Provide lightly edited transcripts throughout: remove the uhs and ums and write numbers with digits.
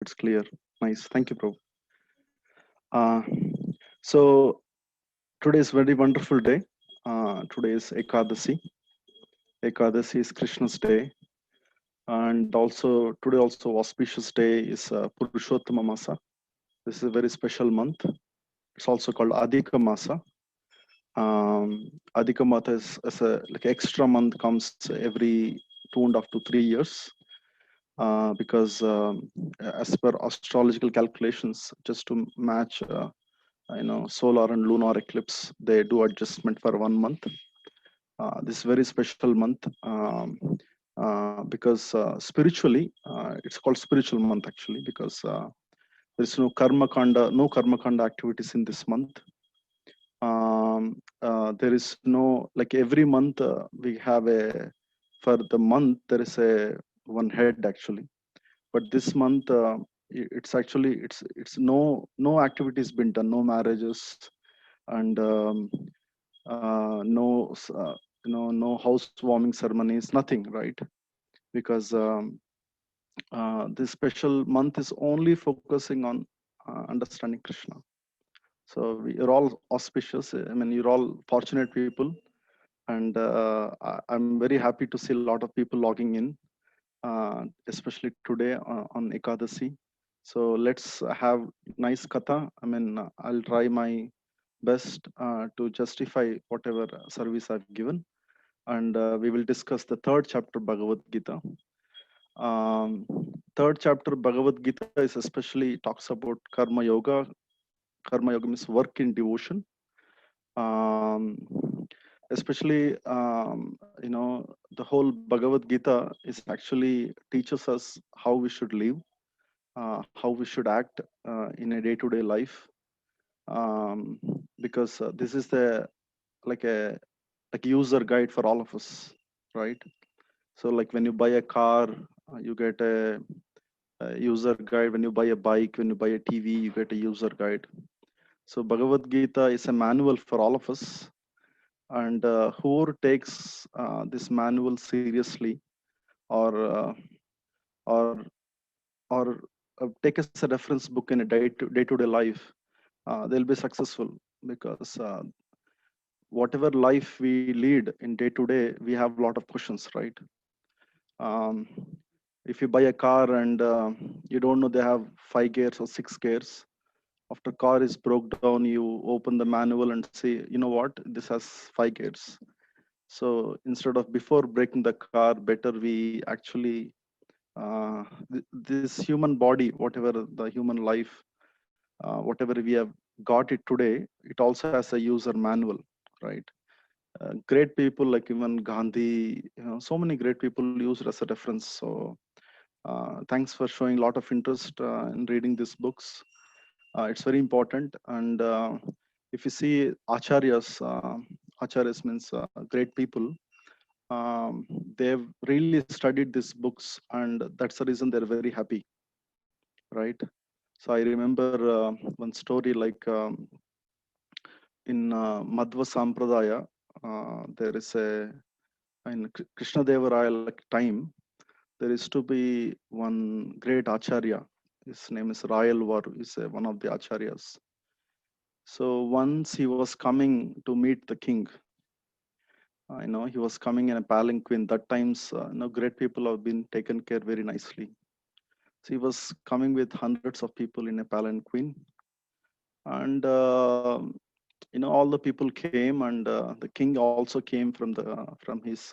It's clear. Nice. Thank you, Prabhu. Uh, so today is very wonderful day. Today is Ekadasi. Ekadasi is Krishna's day, and also today also auspicious day is Purushottama Masa. This is a very special month. It's also called Adhika Masa. Adhika Masa is as a like extra month comes every 2.5 to 3 years because as per astrological calculations, just to match solar and lunar eclipse, they do adjustment for 1 month. This very special month because spiritually it's called spiritual month actually because there's no karma kanda activities in this month. There is no, like every month we have a, for the month there is a one head actually, but this month it's actually it's no activities been done, no marriages, and no no housewarming ceremonies, nothing, right? Because this special month is only focusing on understanding Krishna. So we are all auspicious. I mean, you're all fortunate people, and I'm very happy to see a lot of people logging in, especially today on Ekadasi. So let's have nice katha. I mean, I'll try my best to justify whatever service I've given, and we will discuss the third chapter Bhagavad Gita. Um, Third chapter Bhagavad Gita is especially talks about karma yoga. Karma yoga means work in devotion. Um, Especially, the whole Bhagavad Gita is actually teaches us how we should live, how we should act in a day-to-day life. Um, because this is the like a like user guide for all of us, right? So like when you buy a car, you get a user guide. When you buy a bike, when you buy a TV, you get a user guide. So Bhagavad Gita is a manual for all of us, and whoever takes this manual seriously, or or or take as a reference book in a day-to-day life, they'll be successful, because whatever life we lead in day to day, we have a lot of questions, right? um, if you buy a car and you don't know they have 5 gears or 6 gears, after car is broke down, you open the manual and see, you know what, this has 5 gears. So instead of before breaking the car, better we actually this human body, whatever the human life, whatever we have got it today, it also has a user manual, right? Great people like even Gandhi, so many great people used as a reference. So thanks for showing a lot of interest in reading these books. It's very important. And if you see acharyas, acharyas means great people. They've really studied these books, and that's the reason they're very happy, right? So I remember one story, like in Madhva Sampradaya, there is a, in Krishna Deva Raya like time, there is to be one great acharya. His name is Rayal Varu. He's one of the acharyas. So once he was coming to meet the king. He was coming in a palanquin. That times, great people have been taken care very nicely. So he was coming with hundreds of people in a palanquin, and all the people came, and the king also came from his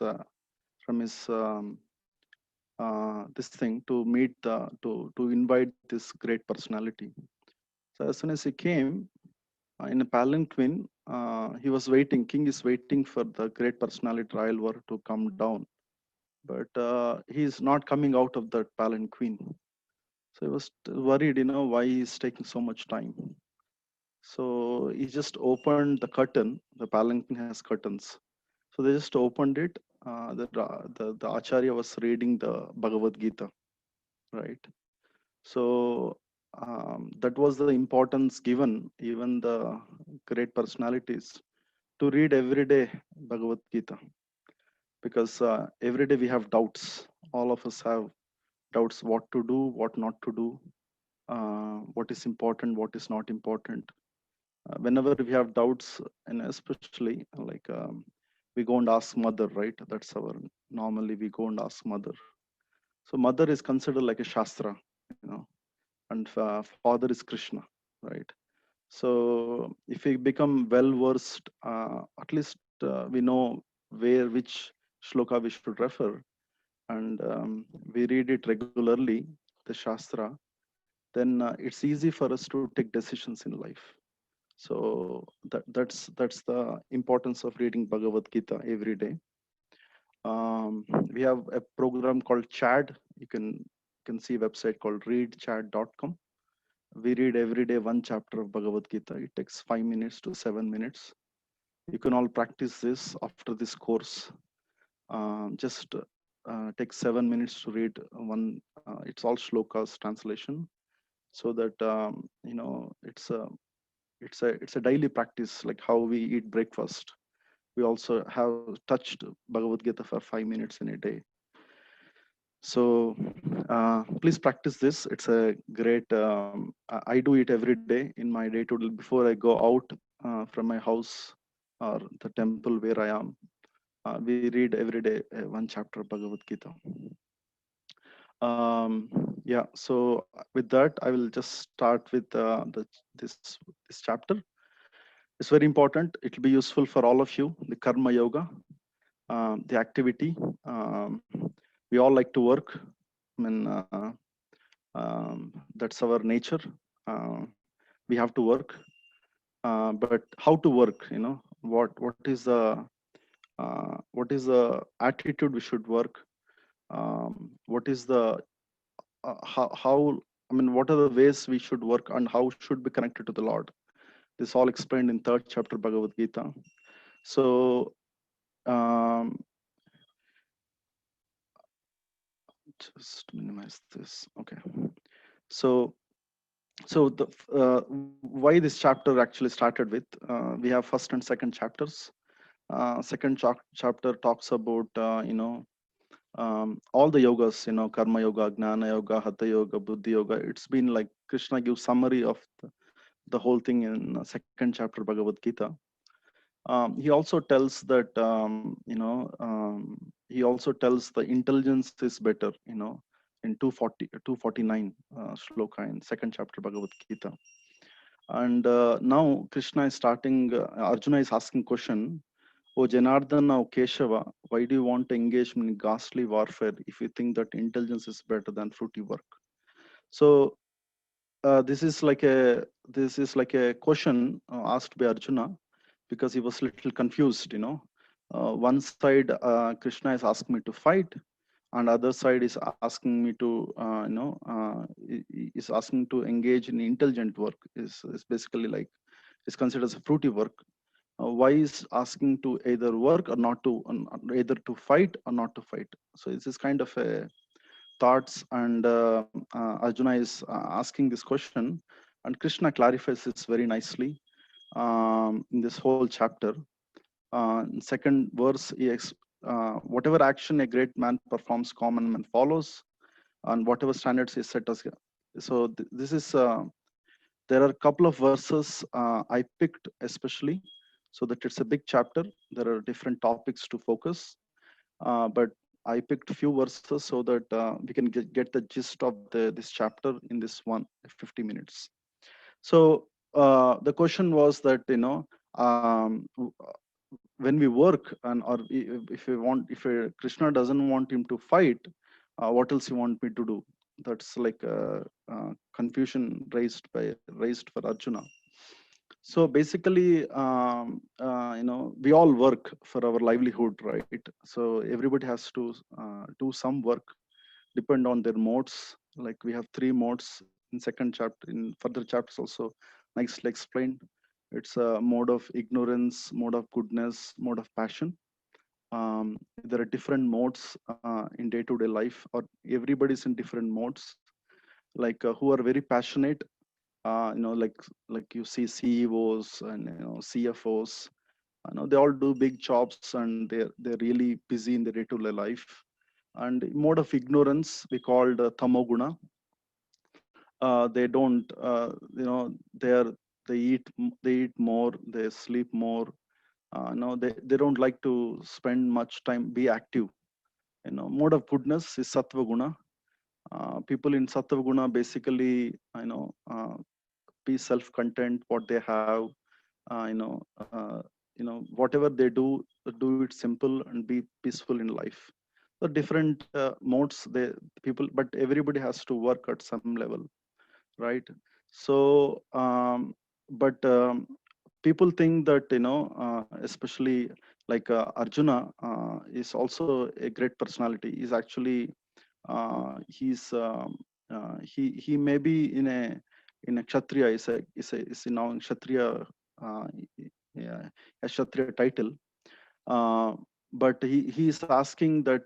this thing to meet to invite this great personality. So as soon as he came in a palanquin, he was waiting. King is waiting for the great personality Rayalwar to come down, but he is not coming out of that palanquin. So he was worried, why he's taking so much time. So he just opened the curtain. The palanquin has curtains, so they just opened it. The acharya was reading the Bhagavad Gita, right? So that was the importance given, even the great personalities, to read every day Bhagavad Gita, because every day we have doubts. All of us have doubts, what to do, what not to do. what is important, what is not important. Whenever we have doubts, and especially we go and ask mother, right? That's our normally we go and ask mother. So mother is considered like a shastra, you know, and father is Krishna, right? So if we become well versed, at least we know which shloka we should refer, and we read it regularly, the shastra, then it's easy for us to take decisions in life. So that's the importance of reading Bhagavad Gita every day. We have a program called Chad. You can see a website called readchad.com. We read every day one chapter of Bhagavad Gita. It takes 5 minutes to 7 minutes. You can all practice this after this course. Just take 7 minutes to read one. It's all shlokas translation, so that it's a daily practice, like how we eat breakfast. We also have touched Bhagavad Gita for 5 minutes in a day. So please practice this. It's a great. I do it every day in my day to day before I go out from my house or the temple where I am. We read every day one chapter of Bhagavad Gita. Yeah. So with that, I will just start with this chapter. It's very important. It will be useful for all of you. The Karma Yoga, the activity. We all like to work. I mean, that's our nature. We have to work, but how to work? You know, what is the attitude we should work? What is the how? I mean, what are the ways we should work, and how should be connected to the Lord? This all explained in third chapter Bhagavad Gita. So just minimize this. Okay. So why this chapter actually started with, we have first and second chapters. Second chapter talks about all the yogas, karma yoga, gnana yoga, hatha yoga, buddhi yoga. It's been like Krishna gives summary of the whole thing in second chapter Bhagavad Gita. He also tells that he also tells the intelligence is better, in 249 shloka in second chapter Bhagavad Gita. And now Krishna is starting, Arjuna is asking question, "O Janardana, O Keshava, why do you want to engage in ghastly warfare if you think that intelligence is better than fruity work?" So this is like a question asked by Arjuna, because he was little confused. One side, Krishna is asking me to fight, and other side is asking me to is asking to engage in intelligent work. Is basically like, is considered as a fruity work. Why is asking to either work or not to, either to fight or not to fight? So this is kind of a thoughts, and Arjuna is asking this question, and Krishna clarifies this very nicely in this whole chapter. In second verse, whatever action a great man performs, common man follows, and whatever standards he set us. So this is there are a couple of verses I picked especially, so that it's a big chapter. There are different topics to focus, but I picked few verses so that we can get the gist of this chapter in this 50 minutes. So the question was that, when we work, and or if Krishna doesn't want him to fight, what else you want me to do? That's like confusion raised for Arjuna. So basically, we all work for our livelihood, right? So everybody has to do some work, depend on their modes. Like we have three modes in second chapter, in further chapters also nicely explained. It's a mode of ignorance, mode of goodness, mode of passion. There are different modes in day-to-day life, or everybody's in different modes, like who are very passionate, like you see CEOs and CFOs. They all do big jobs, and they're really busy in their day-to-day life. And mode of ignorance we called tamoguna. they don't, they are, they eat more, they sleep more. No, they don't like to spend much time, be active. Mode of goodness is sattva guna. People in sattva guna basically, be self-content, what they have, uh, you know, uh, whatever they do it simple and be peaceful in life. The different modes they people, but everybody has to work at some level, right? So, but people think that, especially like Arjuna is also a great personality. He's actually he may be in a kshatriya, is now in kshatriya, uh, yeah, a kshatriya title, uh, but he is asking that,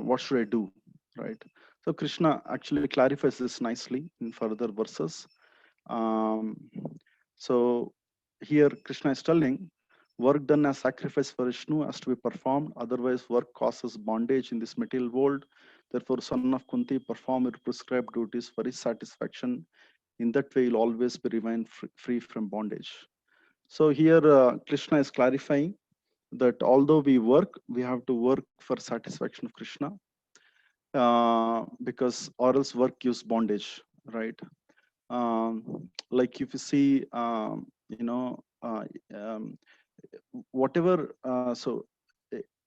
what should I do, right? So Krishna actually clarifies this nicely in further verses. um, so here Krishna is telling, work done as sacrifice for Vishnu has to be performed, otherwise work causes bondage in this material world. Therefore, son of Kunti, perform your prescribed duties for his satisfaction. In that way, you'll always be remain free from bondage. So here Krishna is clarifying that although we work, we have to work for satisfaction of Krishna, because or else work gives bondage, right? Like if you see, whatever, eh,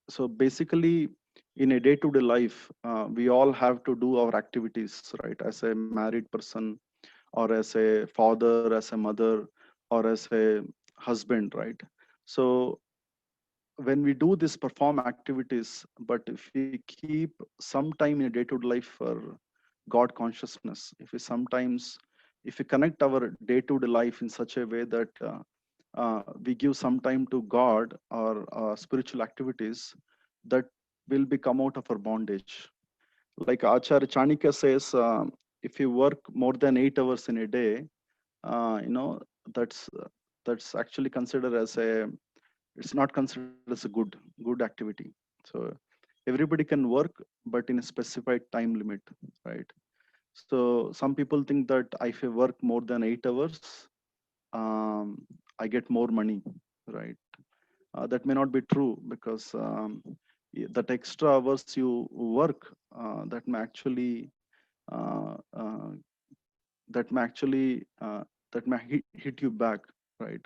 so basically in a day-to-day life, we all have to do our activities, right? As a married person, or as a father, as a mother, or as a husband, right? So when we do this perform activities, but if we keep some time in a day-to-day life for God consciousness, if we sometimes, if we connect our day-to-day life in such a way that we give some time to God or spiritual activities, that will be come out of our bondage. Like Acharya Chanakya says, if you work more than 8 hours in a day, uh, you know that's that's actually considered as a, it's not considered as a good activity. So everybody can work, but in a specified time limit, right? So some people think that if I work more than 8 hours, um, I get more money, right? That may not be true, because that extra hours you work, that may actually uh, uh, that may actually that may hit you back, right?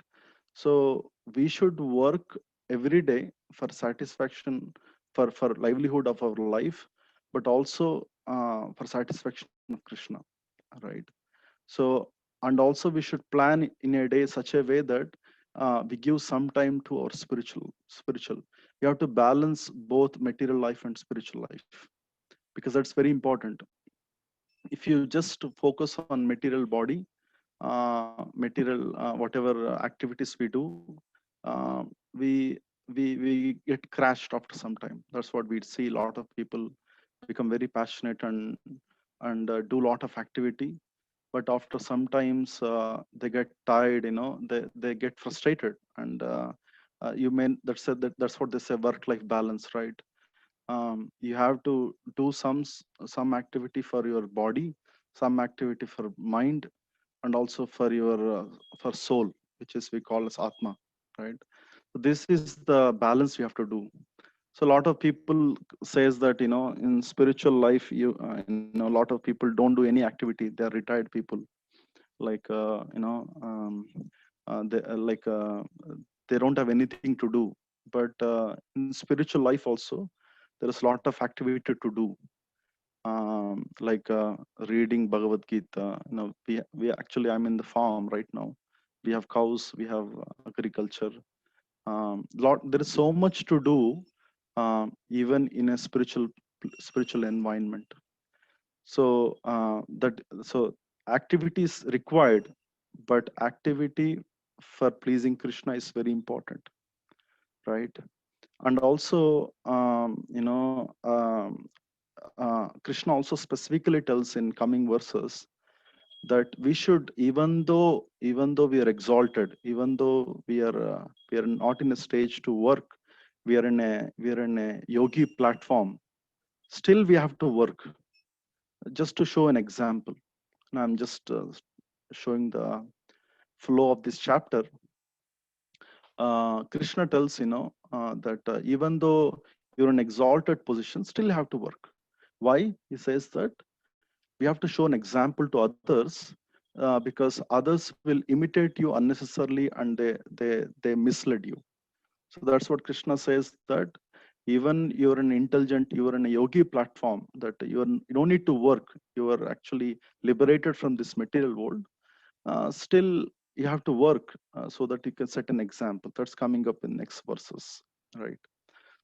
So we should work every day for satisfaction, for livelihood of our life, but also for satisfaction of Krishna, right? So, and also we should plan in a day such a way that we give some time to our spiritual. You have to balance both material life and spiritual life, because that's very important. If you just focus on material body, material whatever activities we do, uh, we we get crashed after some time. That's what we see. A lot of people become very passionate and do a lot of activity, but after sometimes they get tired, they get frustrated, and you mean that's what they say, work life balance, right? You have to do some activity for your body, some activity for mind, and also for your for soul, which is we call as atma, right? So this is the balance you have to do. So a lot of people says that, in spiritual life, a lot of people don't do any activity. They are retired people, like they they don't have anything to do. But in spiritual life also, there is a lot of activity to do, like reading Bhagavad Gita. We actually, I'm in the farm right now. We have cows, we have agriculture. There is so much to do, even in a spiritual environment. So so activity is required, but activity for pleasing Krishna is very important, right? And also, Krishna also specifically tells in coming verses that we should, even though we are exalted, even though we are not in a stage to work, we are in a yogi platform, still we have to work, just to show an example, And I'm just showing the flow of this chapter. Krishna tells, that even though you're in exalted position, still have to work. Why? He says that we have to show an example to others, because others will imitate you unnecessarily, and they misled you. So that's what Krishna says, that even you're an intelligent, you're in a yogi platform, that you don't need to work. You are actually liberated from this material world. Still, you have to work, so that you can set an example. That's coming up in next verses, right?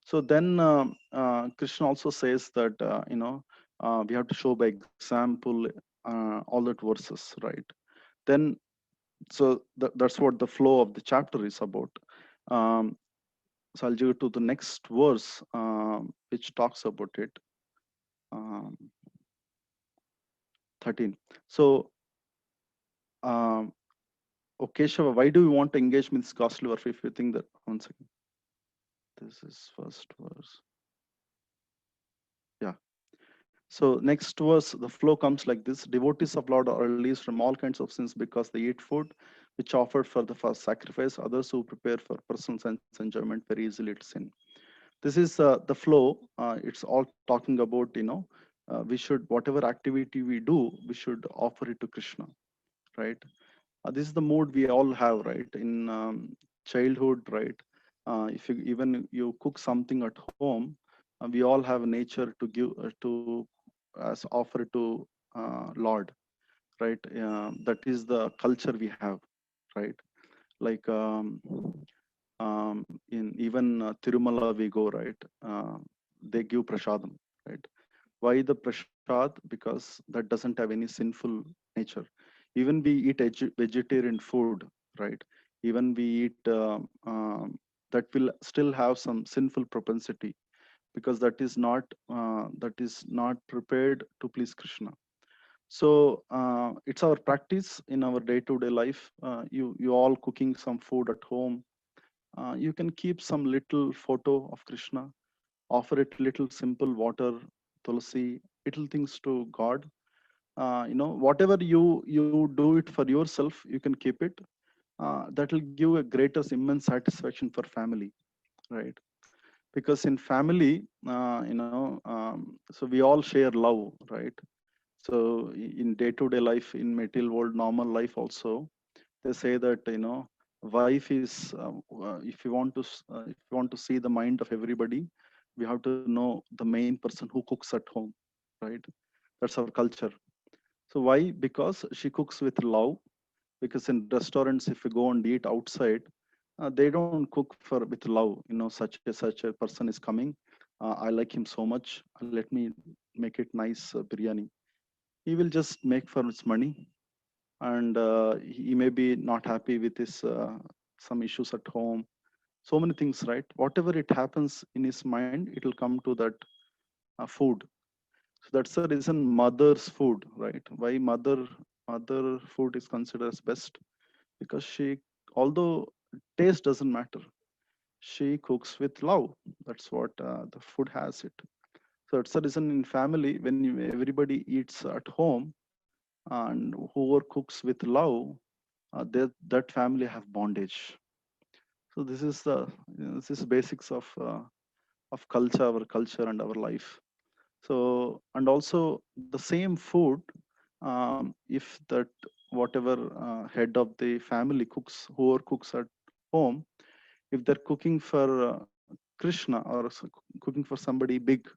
So then Krishna also says that we have to show by example, all that verses, right? Then, so that's what the flow of the chapter is about. Um, so I'll go to the next verse, which talks about it. Um, 13. So, um, okay, Shava, why do we want to engage with this costly warfare? If you think that, one second, this is first verse. Yeah. So next verse, the flow comes like this: devotees of Lord are released from all kinds of sins because they eat food which offered for the first sacrifice. Others who prepare for personal sense enjoyment very easily to sin. This is the flow. It's all talking about, we should, whatever activity we do, we should offer it to Krishna, right? This is the mood we all have, right? In childhood, right? If you even you cook something at home, we all have a nature to give, to as offer to Lord, right? That is the culture we have, right? Like, in even Tirumala we go, right? They give prasadam, right? Why the prasad? Because that doesn't have any sinful nature. Even we eat vegetarian food, right? Even we eat, that will still have some sinful propensity, because that is not prepared to please Krishna. So it's our practice in our day-to-day life. You all cooking some food at home. You can keep some little photo of Krishna, offer it little simple water, tulsi, little things to God. Whatever you do it for yourself, you can keep it. That will give a greater immense satisfaction for family, right? Because in family, so we all share love, right? So in day-to-day life, in material world, normal life also, they say that, wife is, if you want to if you want to see the mind of everybody, we have to know the main person who cooks at home, right? That's our culture. So why? Because she cooks with love. Because in restaurants, if you go and eat outside, they don't cook for with love. Such a person is coming. I like him so much. Let me make it nice biryani. He will just make for his money, and he may be not happy with his some issues at home. So many things, right? Whatever it happens in his mind, it will come to that food. So that's the reason mother's food, right? Why mother food is considered as best? Because she, although taste doesn't matter, she cooks with love. That's what the food has it. So it's the reason in family, when everybody eats at home and whoever cooks with love, that family have bondage. So this is the, this is basics of culture, our culture and our life. So, and also the same food, if that whatever head of the family cooks, whoever cooks at home, if they're cooking for Krishna, or cooking for somebody big,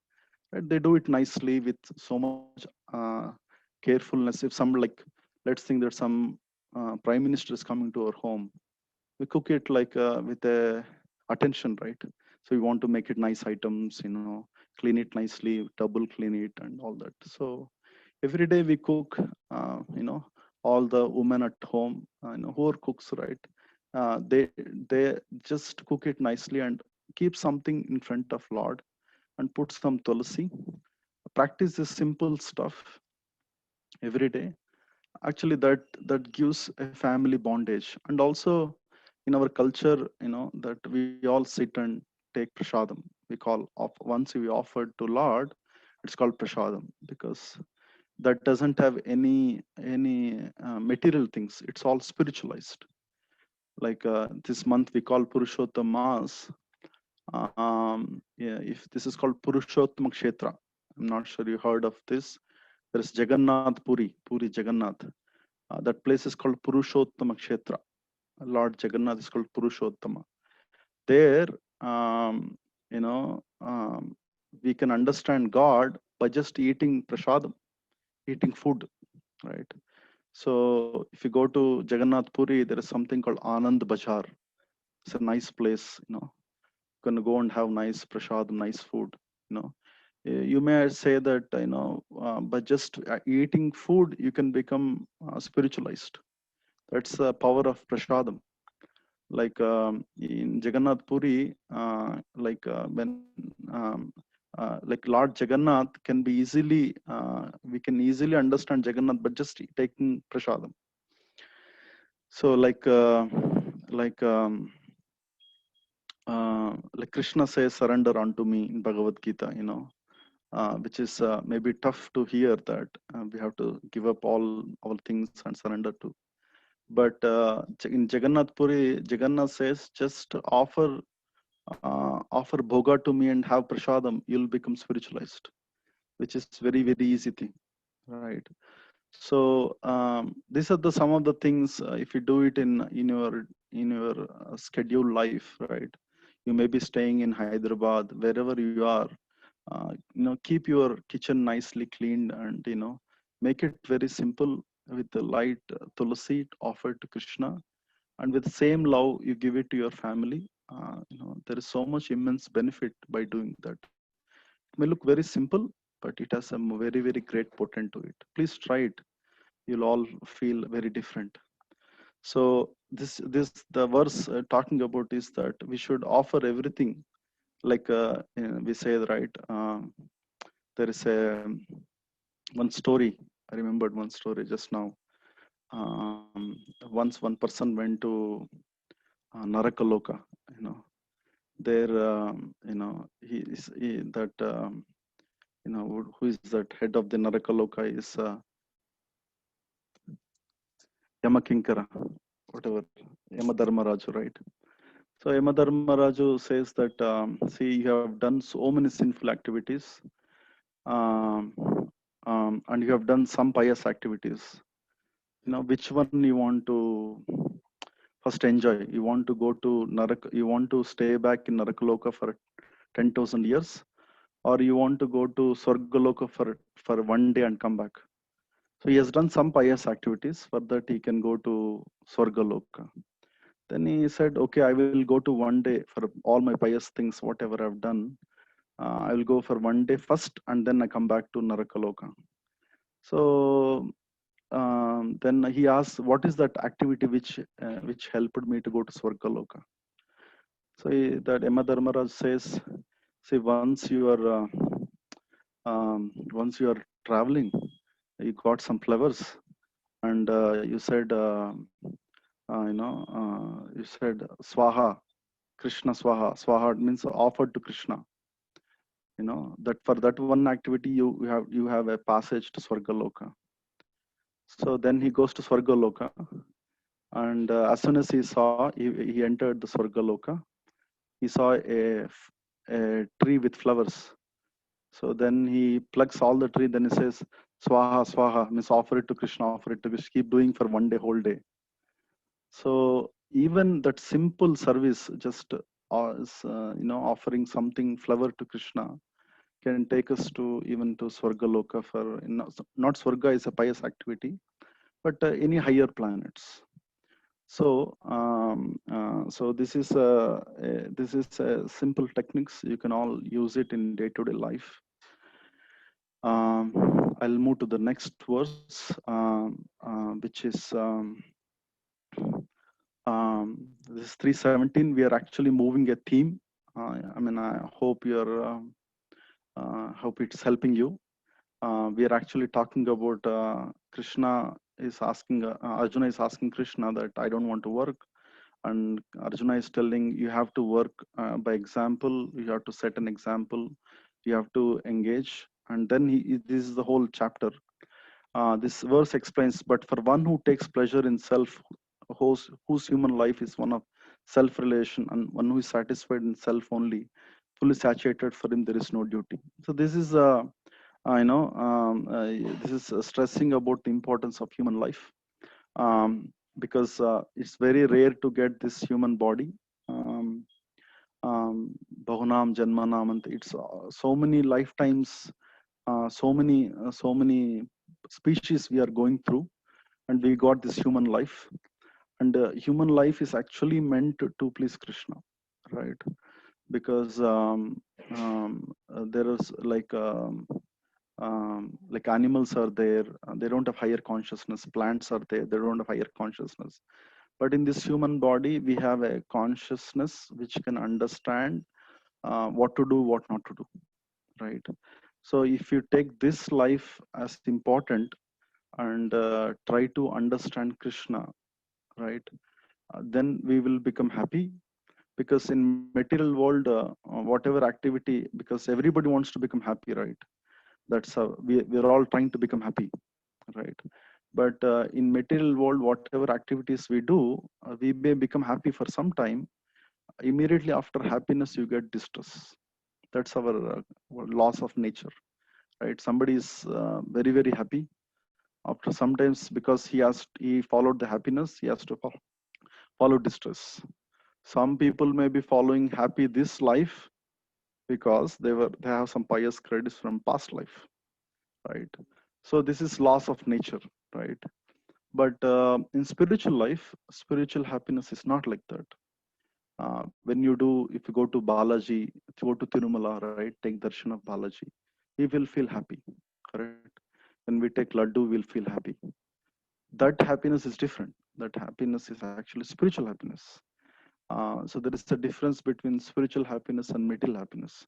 right, they do it nicely with so much carefulness. If some, like, let's think that some prime minister is coming to our home, we cook it like with a attention, right? So we want to make it nice items, clean it nicely, double clean it and all that. So every day we cook, all the women at home, who are cooks, right? They just cook it nicely and keep something in front of Lord and put some tulsi. Practice this simple stuff every day. Actually, that gives a family bondage. And also in our culture, that we all sit and take prasadam. We call, of once we offered to Lord, it's called prasadam, because that doesn't have any material things. It's all spiritualized. Like this month we call Purushottam Mass. Yeah, if this is called Purushottama Kshetra. I'm not sure you heard of this. There is Jagannath Puri, Puri Jagannath. That place is called Purushottama Kshetra. Lord Jagannath is called Purushottama. There, you know, we can understand God by just eating prasadam, eating food, right? So if you go to Jagannath Puri, there is something called Anand Bazar. It's a nice place, you know. You can go and have nice prasadam, nice food, you know. You may say that, you know, by just eating food, you can become spiritualized. That's the power of prasadam. Like in Jagannath Puri, when like Lord Jagannath can be easily, we can easily understand Jagannath, but just taking prasadam. So like Krishna says, surrender unto me in Bhagavad Gita, you know, which is maybe tough to hear that we have to give up all things and surrender to. But in Jagannath Puri, Jagannath says, just offer bhoga to me and have prasadam, you'll become spiritualized, which is very easy thing, right? So these are the some of the things. If you do it in your scheduled life, right? You may be staying in Hyderabad, wherever you are. You know, keep your kitchen nicely cleaned, and you know, make it very simple with the light tulsi offered to Krishna, and with the same love you give it to your family. You know, there is so much immense benefit by doing that. It may look very simple, but it has a very great potent to it. Please try it. You'll all feel very different. So this the verse talking about is that we should offer everything. Like we say, right? There is a one story. I remembered one story just now. Once one person went to Narakaloka. You know, there, you know, that you know, who is that head of the Narakaloka is Yamakinkara, whatever, Yamadharmaraju, right? So Yamadharmaraju says that, see, you have done so many sinful activities, um, and you have done some pious activities. You know, which one you want to first enjoy? You want to go to Narak? You want to stay back in Narakaloka for 10,000 years, or you want to go to Swargaloka for one day and come back? So he has done some pious activities. For that, he can go to Swargaloka. Then he said, okay, I will go to one day for all my pious things, whatever I've done. I will go for one day first, and then I come back to Narakaloka. So then he asked, what is that activity which helped me to go to Swargaloka? So that Yamadharmaraj says, see, once you are traveling, you got some flowers, and you said, you said Swaha, Krishna Swaha. Swaha means offered to Krishna. You know that for that one activity you have a passage to Swargaloka. So then he goes to Swargaloka, and as soon as he entered the Swargaloka, he saw a tree with flowers. So then he plucks all the tree. Then he says, Swaha, Swaha, means offer it to Krishna, offer it to Krishna. Keep doing for one day, whole day. So even that simple service, just offering something flower to Krishna, can take us to even to Swargaloka. For not Swarga is a pious activity, but any higher planets. So this is simple techniques. You can all use it in day-to-day life. I'll move to the next verse, which is this 317. We are actually moving a theme. I mean, I hope hope it's helping you. We are actually talking about Krishna is asking Arjuna is asking Krishna that I don't want to work, and Arjuna is telling you have to work by example. You have to set an example. You have to engage, and then this is the whole chapter. This verse explains, but for one who takes pleasure in self, whose human life is one of self-relation, and one who is satisfied in self only, fully saturated, for him there is no duty. So this is, this is stressing about the importance of human life, because it's very rare to get this human body. Um, Bahunam Janmanam, and it's so many lifetimes, so many species we are going through, and we got this human life. And human life is actually meant to please Krishna, right? Because there is like animals are there, they don't have higher consciousness. Plants are there, they don't have higher consciousness. But in this human body, we have a consciousness which can understand what to do, what not to do, right? So if you take this life as important and try to understand Krishna, right, then we will become happy. Because in material world, whatever activity, because everybody wants to become happy, right? That's how we're all trying to become happy, right? But in material world, whatever activities we do, we may become happy for some time. Immediately after happiness, you get distress. That's our loss of nature, right? Somebody is very happy. After sometimes, because he followed the happiness, he has to follow distress. Some people may be following happy this life because they have some pious credits from past life, right? So this is loss of nature, right? But in spiritual life, spiritual happiness is not like that. When you do, if you go to Balaji, if you go to Tirumala, right, take darshan of Balaji, we will feel happy, correct? When we take laddu, we'll feel happy. That happiness is different. That happiness is actually spiritual happiness. So there is a difference between spiritual happiness and material happiness.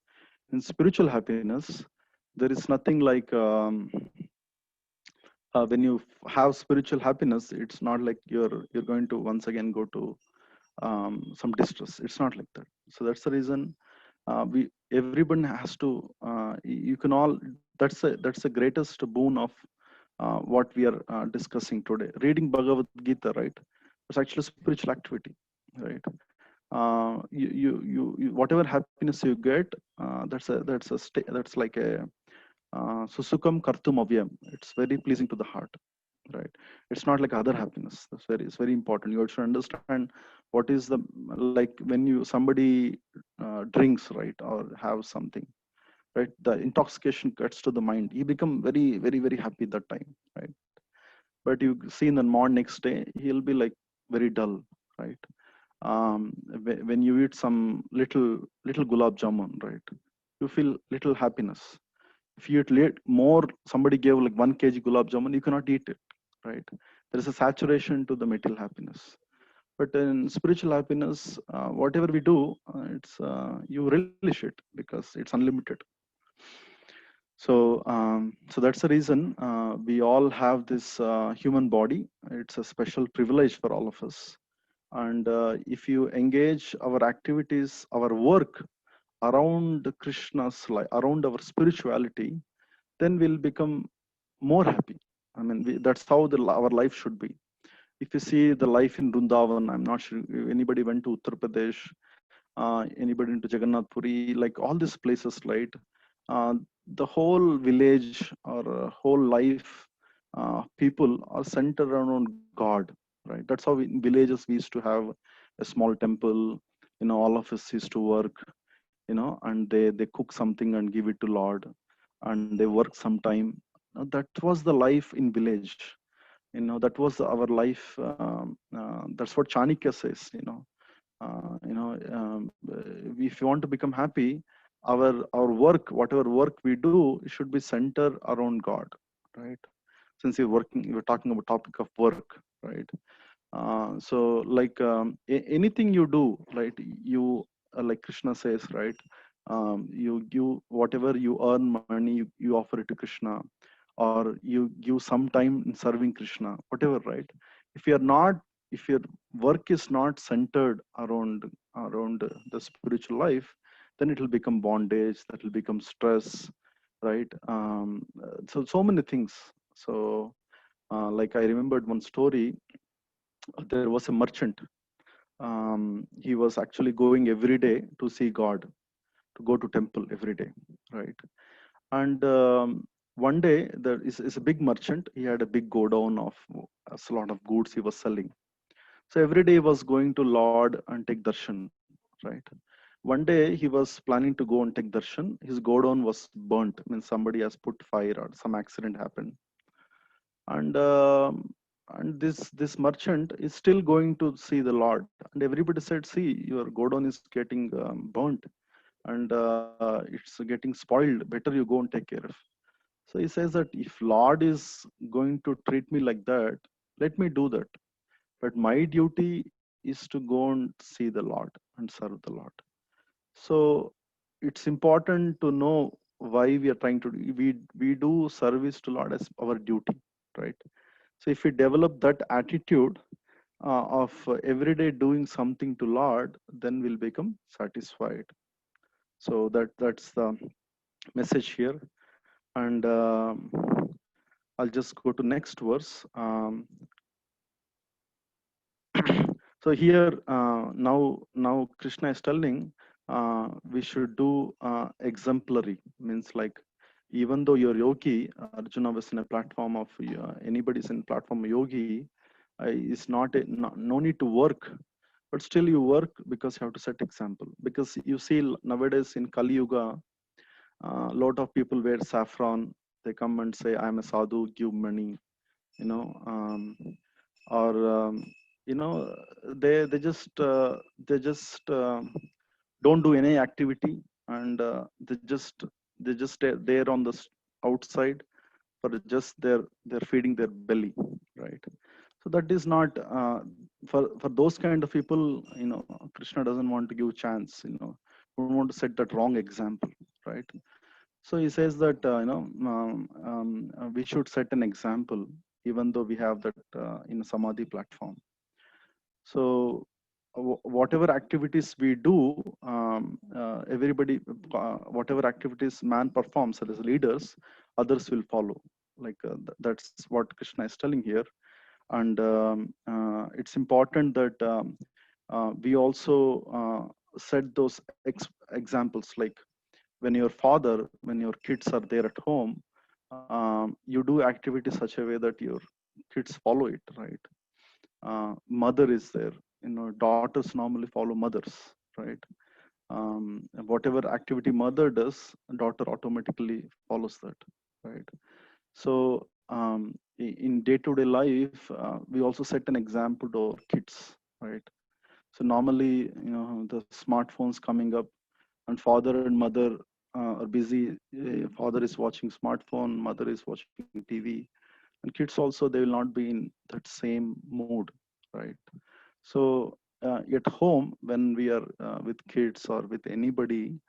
In spiritual happiness, there is nothing like when you have spiritual happiness, it's not like you're going to once again go to some distress. It's not like that. So that's the reason we everyone has to. You can all. That's the greatest boon of what we are discussing today. Reading Bhagavad Gita, right? It's actually spiritual activity, right? Whatever happiness you get, that's like a susukam kartum avyam. It's very pleasing to the heart, right? It's not like other happiness. It's very important. You should understand what is the, like when you somebody drinks, right, or have something, right? The intoxication gets to the mind. You become very happy that time, right? But you see in the morning next day, he'll be like very dull, right? When you eat some little gulab jamun, right, you feel little happiness. If you eat more, somebody gave like 1 kg gulab jamun, you cannot eat it, right? There is a saturation to the material happiness. But in spiritual happiness, whatever we do, it's you relish it because it's unlimited. So that's the reason we all have this human body. It's a special privilege for all of us. And if you engage our activities, our work around Krishna's life, around our spirituality, then we'll become more happy. I mean, that's how our life should be. If you see the life in Vrindavan, I'm not sure if anybody went to Uttar Pradesh, anybody into Jagannath Puri, like all these places, right? Uh, the whole village or whole life, people are centered around God, right? That's how in villages we used to have a small temple. All of us used to work, and they cook something and give it to Lord, and they work sometime. That was the life in village. That was our life. That's what Chanakya says. If you want to become happy, our work, whatever work we do, it should be centered around God, right? Since we're talking about topic of work, right? So like anything you do, right? You like Krishna says, right? You give whatever you earn money, you offer it to Krishna, or you give some time in serving Krishna, whatever, right? If you're not, if your work is not centered around the spiritual life, then it will become bondage, that will become stress, right? So many things. So like I remembered one story. There was a merchant. He was actually going every day to see God, to go to temple every day, right? And one day is a big merchant. He had a big godown of a lot of goods he was selling. So every day he was going to Lord and take darshan, right? One day he was planning to go and take darshan. His godown was burnt. I mean, somebody has put fire or some accident happened, and this merchant is still going to see the Lord. And everybody said, "See, your godown is getting burnt, and it's getting spoiled. Better you go and take care of." So he says that if Lord is going to treat me like that, let me do that. But my duty is to go and see the Lord and serve the Lord. So it's important to know why we are trying to do. We do service to Lord as our duty, right? So if we develop that attitude of every day doing something to Lord, then we'll become satisfied. So that's the message here. And I'll just go to next verse. So here now Krishna is telling we should do exemplary, means like even though you're yogi, Arjuna was in a platform of anybody's in platform yogi, is not, no need to work, but still you work because you have to set example. Because you see nowadays in Kali Yuga, a lot of people wear saffron. They come and say, I'm a sadhu, give money, you know. Or you know, they just don't do any activity, and they just there on the outside for just they're feeding their belly, right? So that is not for those kind of people. You know, Krishna doesn't want to give chance, you know, don't want to set that wrong example, right? So he says that we should set an example, even though we have that in a samadhi platform. So whatever activities we do, everybody, whatever activities man performs as leaders, others will follow. Like that's what Krishna is telling here. And it's important that we also set those examples. Like when your father, when your kids are there at home, you do activity such a way that your kids follow it, right? Mother is there, you know, daughters normally follow mothers, right? Whatever activity mother does, daughter automatically follows that, right? So in day-to-day life, we also set an example to our kids, right? So normally, you know, the smartphones coming up, and father and mother are busy. Father is watching smartphone, mother is watching TV, and kids also, they will not be in that same mood, right? So at home, when we are with kids or with anybody,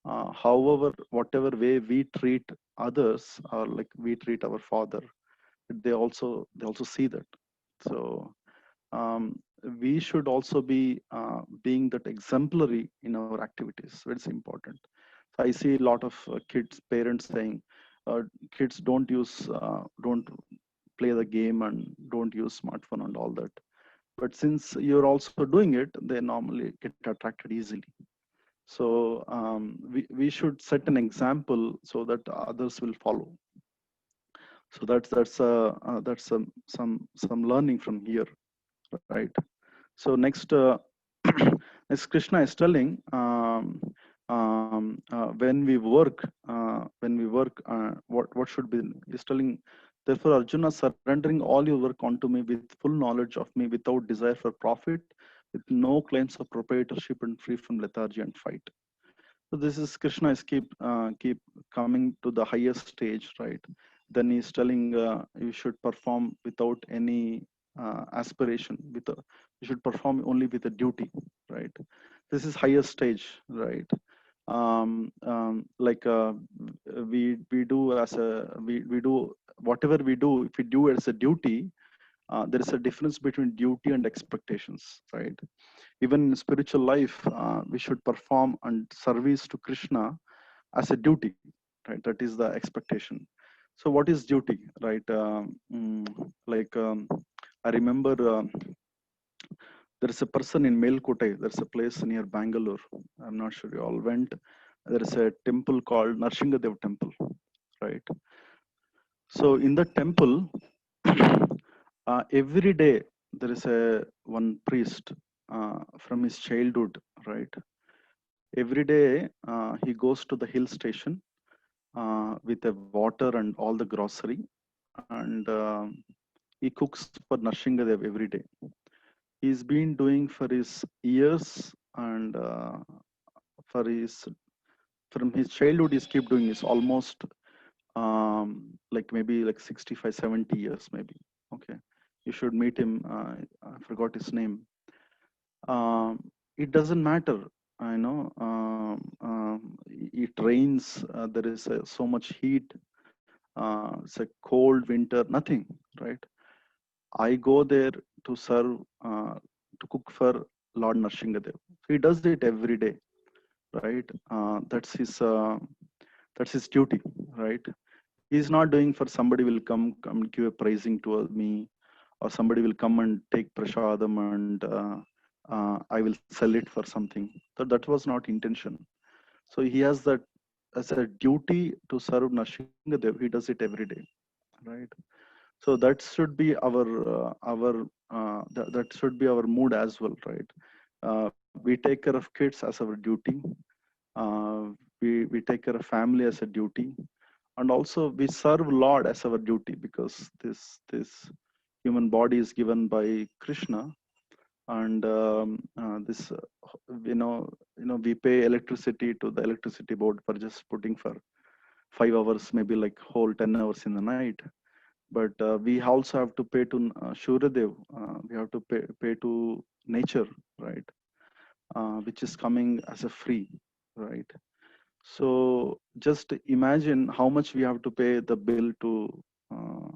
however, whatever way we treat others, or like we treat our father, they also see that. So um, we should also be being that exemplary in our activities. It's important. So I see a lot of kids parents saying, uh, kids don't play the game and don't use smartphone and all that. But since you're also doing it, they normally get attracted easily. So we should set an example so that others will follow. So that's some learning from here, right? So next, as Krishna is telling, when we work, what should be? He's telling, therefore, Arjuna, surrendering all your work onto me with full knowledge of me, without desire for profit, with no claims of proprietorship, and free from lethargy and fight. So this is Krishna is keep coming to the highest stage, right? Then he's telling you should perform without any aspiration. You should perform only with a duty, right? This is highest stage, right? Like we do as a we do whatever we do. If we do it as a duty, there is a difference between duty and expectations, right? Even in spiritual life, we should perform and service to Krishna as a duty, right? That is the expectation. So what is duty, right? Like I remember there is a person in Melkote. There's a place near Bangalore. I'm not sure you all went. There is a temple called Narshingadev Temple, right? So in the temple, every day there is a one priest from his childhood, right? Every day he goes to the hill station with the water and all the grocery, and he cooks for Narshingadev every day. He's been doing for his years, and for his from his childhood he's keep doing this almost like maybe like 65, 70 years maybe. Okay, you should meet him. I forgot his name. It doesn't matter. I know it rains. There is so much heat. It's a cold winter. Nothing, right? I go there to serve, to cook for Lord Narshingadev. He does it every day, right? That's his duty, right? He's not doing for somebody will come give a praising to me, or somebody will come and take prasadam and I will sell it for something. That was not intention. So he has that as a duty to serve Narshingadev. He does it every day, right? So that should be that should be our mood as well, right? We take care of kids as our duty. We take care of family as a duty, and also we serve Lord as our duty, because this human body is given by Krishna, and this we pay electricity to the electricity board for just putting for 5 hours, maybe like whole 10 hours in the night. But we also have to pay to Shuradev. We have to pay to nature, right? Which is coming as a free, right? So just imagine how much we have to pay the bill to uh,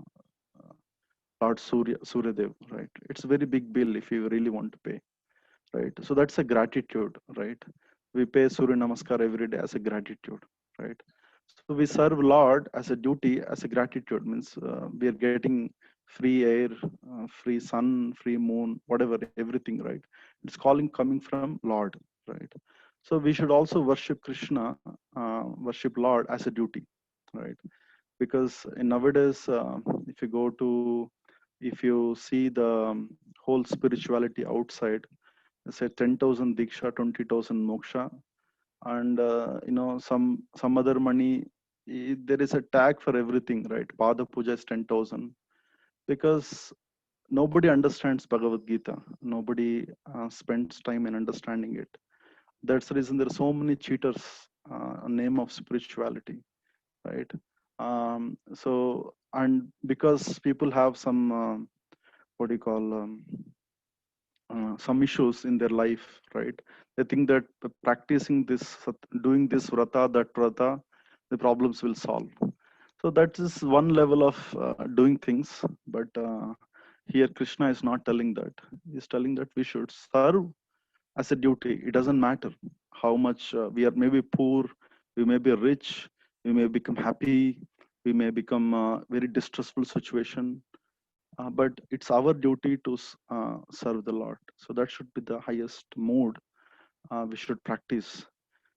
Lord Suryadev, right? It's a very big bill if you really want to pay, right? So that's a gratitude, right? We pay Surya Namaskar every day as a gratitude, right? So we serve Lord as a duty, as a gratitude, means we are getting free air, free sun, free moon, whatever, everything, right? It's calling coming from Lord, right? So we should also worship Krishna, worship Lord as a duty, right? Because in nowadays, if you go to, if you see the whole spirituality outside, say 10,000 diksha, 20,000 moksha, and some other money. There is a tag for everything, right? Pada puja is 10,000, because nobody understands Bhagavad Gita. Nobody spends time in understanding it. That's the reason there are so many cheaters name of spirituality, right? So, and because people have some what do you call some issues in their life, right? They think that practicing this, doing this vrata, that vrata, the problems will solve. So that is one level of doing things. But here Krishna is not telling that. He's telling that we should serve as a duty. It doesn't matter how much we are, maybe poor, we may be rich, we may become happy, we may become very distressful situation, but it's our duty to serve the Lord. So that should be the highest mode we should practice.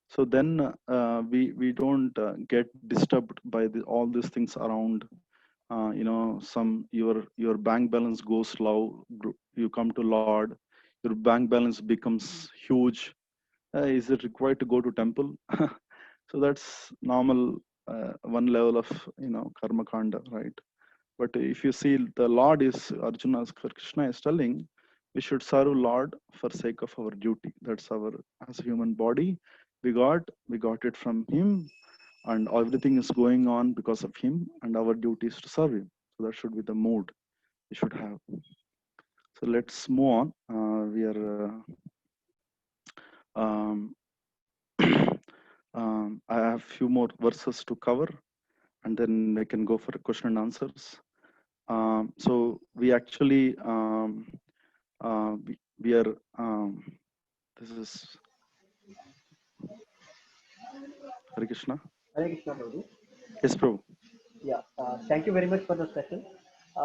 So then we don't get disturbed by all these things around. Some your bank balance goes low. You come to Lord, your bank balance becomes huge. Is it required to go to temple? So that's normal. One level of karma kanda, right? But if you see, the Lord is Arjuna's Krishna is telling, we should serve Lord for sake of our duty. That's our, as a human body, we got it from Him, and everything is going on because of Him, and our duty is to serve Him. So that should be the mood we should have. So let's move on. We are. Um, I have few more verses to cover, and then we can go for question and answers. So we actually we are this is Hare Krishna. Hare Krishna, Prabhu. Yes, Prabhu. Yeah. Thank you very much for the session.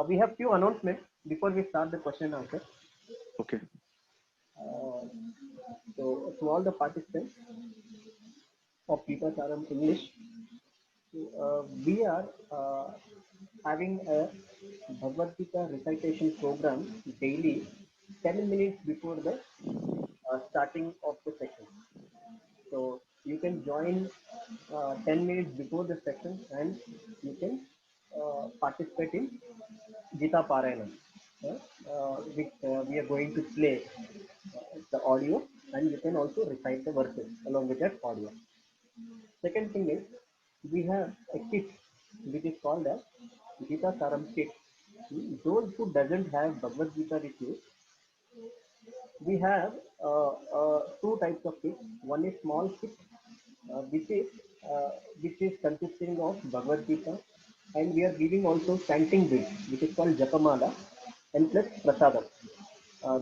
We have few announcements before we start the question and answer. Okay. Uh, so to all the participants of Gita Saram English, we are having a Bhagavad Gita recitation program daily 10 minutes before the starting of the session. So you can join 10 minutes before the session and you can participate in Gita Parayana, which we are going to play the audio, and you can also recite the verses along with that audio. Second thing is we have a kit which is called as Gita Saram kit. Those who doesn't have Bhagavad Gita with you, we have two types of kits. One is small kit, uh, which is which is consisting of Bhagavad Gita, and we are giving also chanting bits, which is called Japamala, and plus Prasadam.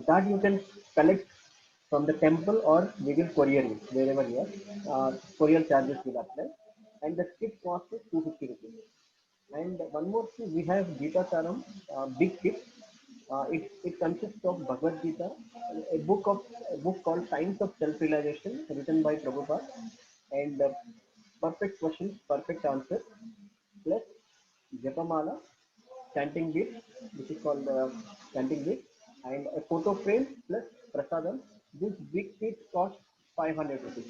That you can collect from the temple or we will courier you wherever you are. Courier charges will apply, and the kit cost is 250 rupees. And one more thing, we have Gita Saram, big kit. It consists of Bhagavad Gita, a book called Science of Self-Realization, written by Prabhupada, and perfect questions, perfect answers, plus Japamala, chanting bit, which is called chanting bit, and a photo frame plus prasadam. This big kit costs 500 rupees.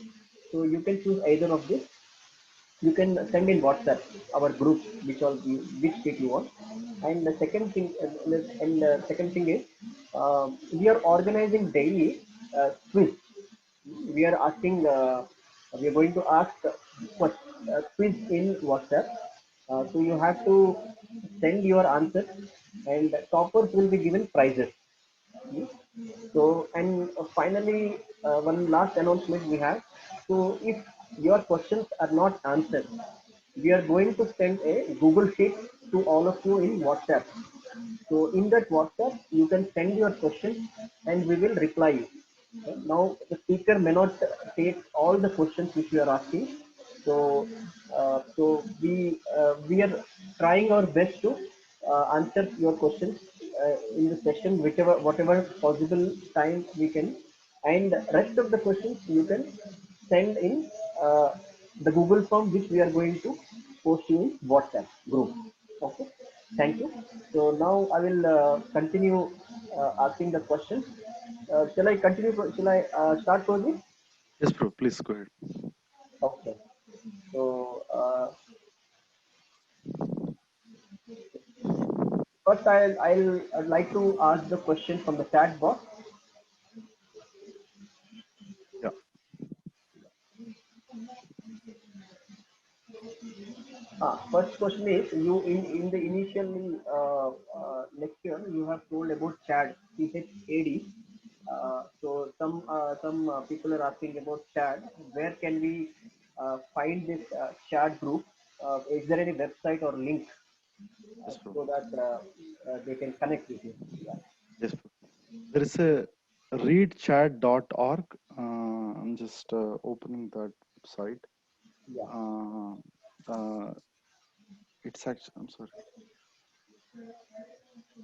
So you can choose either of this. You can send in WhatsApp our group which kit you want. And the second thing is we are organizing daily quiz. We are asking we are going to ask quiz in WhatsApp. So you have to send your answers, and toppers will be given prizes. Hmm. So, and finally, one last announcement we have. So, if your questions are not answered, we are going to send a Google Sheet to all of you in WhatsApp. So, in that WhatsApp, you can send your questions and we will reply you. Okay? Now, the speaker may not take all the questions which you are asking. So, we are trying our best to answer your questions in the session, whichever whatever possible time we can, and rest of the questions you can send in the Google form which we are going to post you in WhatsApp group. Okay, thank you. So now I will continue asking the questions. Shall I continue? Shall I start, Prajit? Yes, bro. Please go ahead. Okay. So first, I'd like to ask the question from the chat box. Yeah. First question is you in the initial lecture you have told about CHAD, CHAD. So some people are asking about CHAD. Where can we find this CHAD group? Is there any website or link Yes, bro. so that they can connect with you? Yeah. Yes, bro. There is a readchat.org. I'm just opening that website. Yeah. Uh, uh, it's actually, I'm sorry.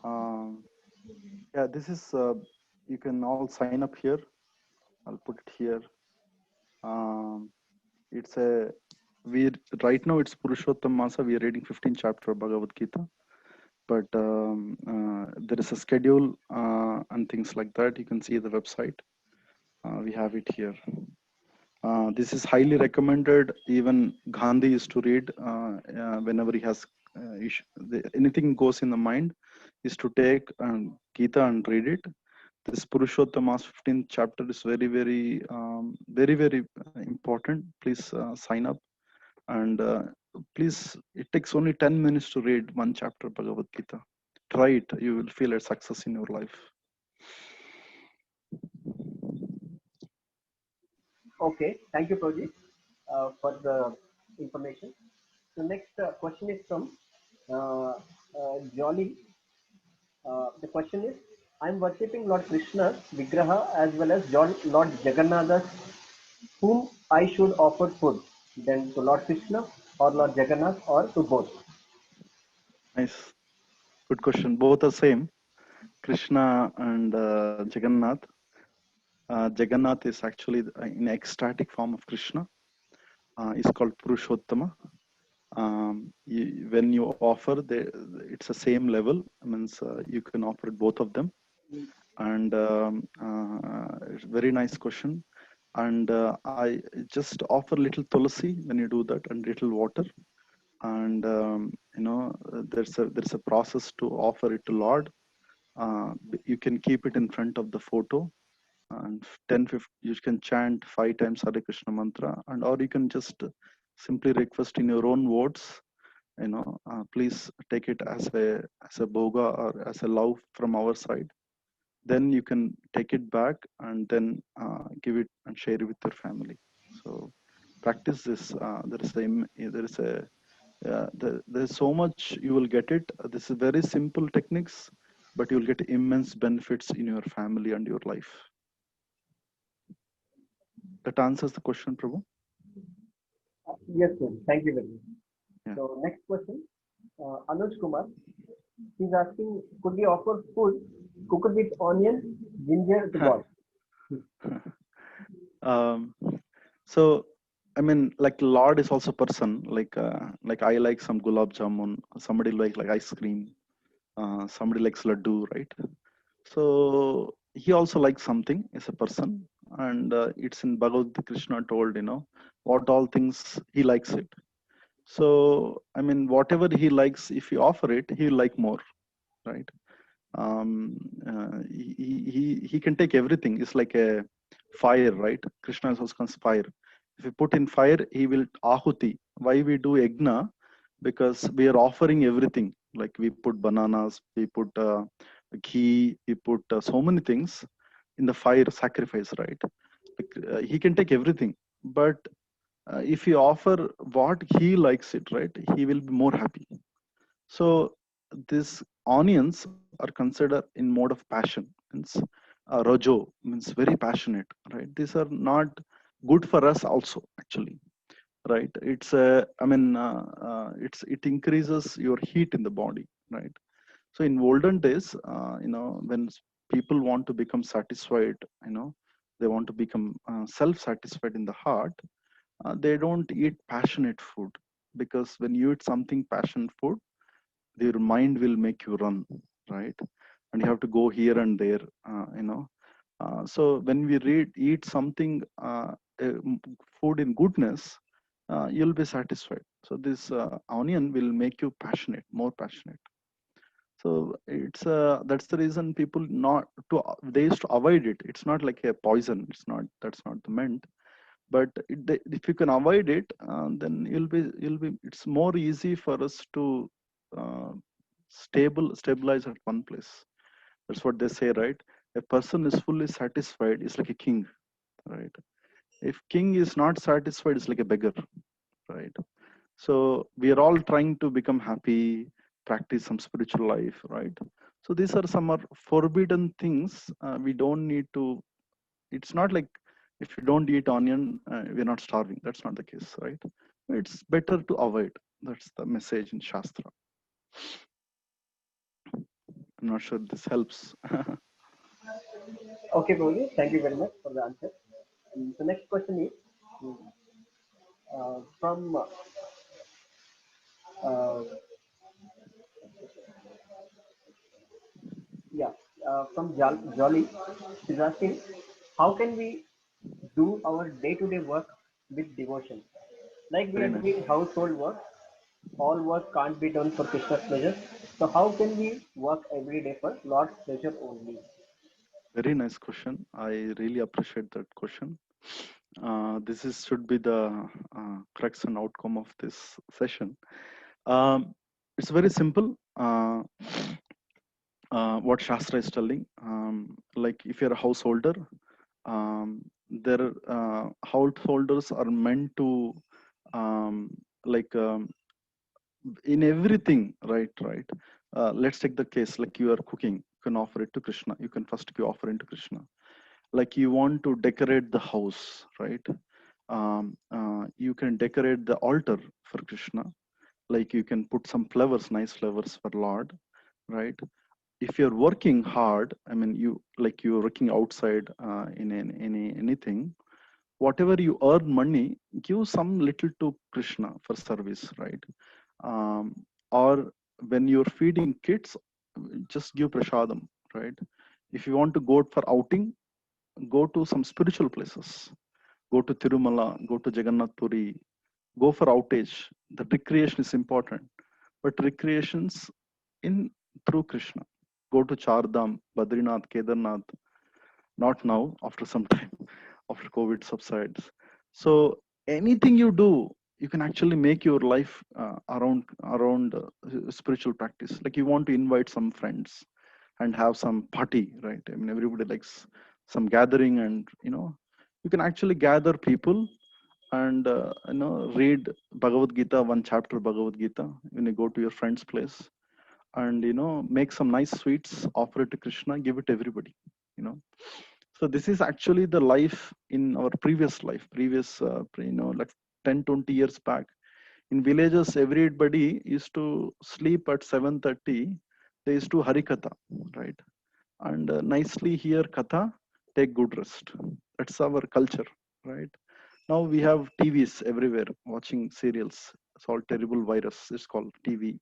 Um, yeah, this is, you can all sign up here. I'll put it here. Um, it's a, we right now it's Purushottam Masa. We are reading 15th chapter of Bhagavad Gita. But there is a schedule and things like that. You can see the website. We have it here. This is highly recommended. Even Gandhi used to read whenever he has anything goes in the mind, is to take Gita and read it. This Purushottama's 15th chapter is very, very important. Please sign up, and please, it takes only 10 minutes to read one chapter Bhagavad Gita. Try it. You will feel a success in your life. Okay. Thank you, Prajit, for the information. So next question is from Jolly. The question is, I'm worshipping Lord Krishna's Vigraha as well as Lord Jagannatha's, whom I should offer food, then to Lord Krishna or Lord Jagannath or to both. Nice. Good question. Both are same. Krishna and Jagannath. Jagannath is actually in ecstatic form of Krishna. Is called Purushottama. When you offer, it's the same level. Means you can offer both of them. And it's very nice question. And I just offer little tulsi when you do that, and little water. And there's a process to offer it to Lord. You can keep it in front of the photo, and 10-15 you can chant 5 times Hare Krishna mantra, and or you can just simply request in your own words, please take it as a boga or as a love from our side. Then you can take it back and then give it and share it with your family. So practice this. There's so much you will get it. This is very simple techniques, but you'll get immense benefits in your family and your life. That answers the question, Prabhu. Yes, sir. Thank you very much. Yeah. So next question, Anuj Kumar. He's asking, could we offer food cooked with onion, ginger to God? So I mean, like Lord is also person. Like I like some gulab jamun. Somebody like ice cream. Somebody likes laddu, right? So he also likes something as a person, and it's in Bhagavad Gita. Krishna told, what all things he likes it. So I mean, whatever he likes, if you offer it, he'll like more, right? He can take everything. It's like a fire, right? Krishna is also comes fire. If you put in fire, he will ahuti. Why we do yagna? Because we are offering everything. Like we put bananas, we put ghee, we put so many things in the fire sacrifice, right? Like, he can take everything, but if you offer what he likes it, right, he will be more happy. So these onions are considered in mode of passion. Means rojo means very passionate, right? These are not good for us also, actually, right? It increases your heat in the body, right? So in olden days, when people want to become satisfied, they want to become self-satisfied in the heart, they don't eat passionate food, because when you eat something passion food, your mind will make you run, right? And you have to go here and there, so when we eat something, food in goodness, you'll be satisfied. So this onion will make you passionate, more passionate. So that's the reason people not to they used to avoid it. It's not like a poison. It's not, that's not the meant. But if you can avoid it, then you'll be. It's more easy for us to uh, stabilize at one place. That's what they say, right? A person is fully satisfied is like a king, right? If king is not satisfied, it's like a beggar, right? So we are all trying to become happy, practice some spiritual life, right? So these are some are forbidden things. We don't need to. It's not like if you don't eat onion, we're not starving. That's not the case, right? It's better to avoid. That's the message in Shastra. I'm not sure this helps. Okay, Prabhuji, thank you very much for the answer. And the next question is from uh, yeah from Jolly. She's asking, how can we do our day-to-day work with devotion? Like we Very are nice. doing household work, all work can't be done for Krishna's pleasure. So how can we work every day for Lord's pleasure only? Very nice question. I really appreciate that question. This is should be the crux and outcome of this session. It's very simple. What Shastra is telling, like if you're a householder, their householders are meant to, um, like in everything, right. Let's take the case, like you are cooking, you can offer it to Krishna. You can first give offering to Krishna. Like you want to decorate the house, right? You can decorate the altar for Krishna. like you can put some flowers, nice flowers for Lord, right? If you're working hard, I mean, you're working outside in anything, whatever you earn money, give some little to Krishna for service, right? um, or when you're feeding kids, just give prasadam, right? If you want to go for outing, go to some spiritual places, go to Tirumala, go to Jagannath Puri, go for outage. The recreation is important, but recreations in through Krishna. Go to Chardham, Badrinath, Kedarnath, not now, after some time, after COVID subsides. So anything you do, you can actually make your life around spiritual practice. Like you want to invite some friends and have some party, right? I mean, everybody likes some gathering, and you can actually gather people and read Bhagavad Gita, one chapter Bhagavad Gita when you go to your friend's place, and make some nice sweets, offer it to Krishna, give it to everybody. You know, so this is actually the life in our previous life, like 10, 20 years back. In villages, everybody used to sleep at 7:30. They used to Harikatha, right? And nicely hear Katha, take good rest. That's our culture, right? Now we have TVs everywhere, watching serials. It's all terrible virus. It's called TV.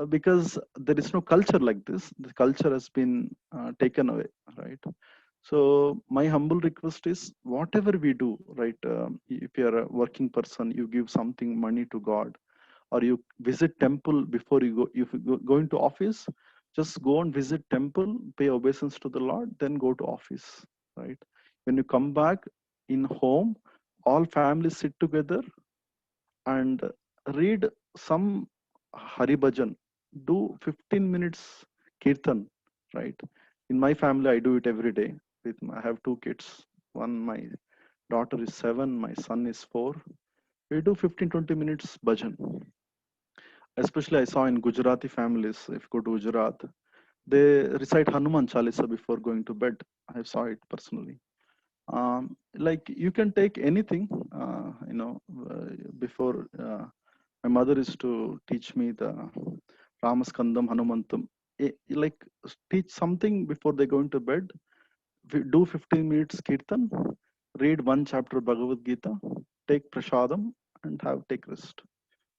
Because there is no culture like this. The culture has been taken away, right? So my humble request is, whatever we do, right? If you're a working person, you give something money to God, or you visit temple before you go. If you go into office, just go and visit temple, pay obeisance to the Lord, then go to office, right? When you come back in home, all families sit together and read some Hari Bhajan. Do 15 minutes kirtan, right? In my family, I do it every day. I have two kids. One, my daughter is 7, my son is 4. We do 15-20 minutes bhajan. Especially I saw in Gujarati families, if you go to Gujarat, they recite Hanuman Chalisa before going to bed. I saw it personally. Like you can take anything, before my mother is to teach me the Ramaskandam Hanumantam. Like teach something before they go into bed. We do 15 minutes kirtan, read one chapter Bhagavad Gita, take prasadam, and take rest.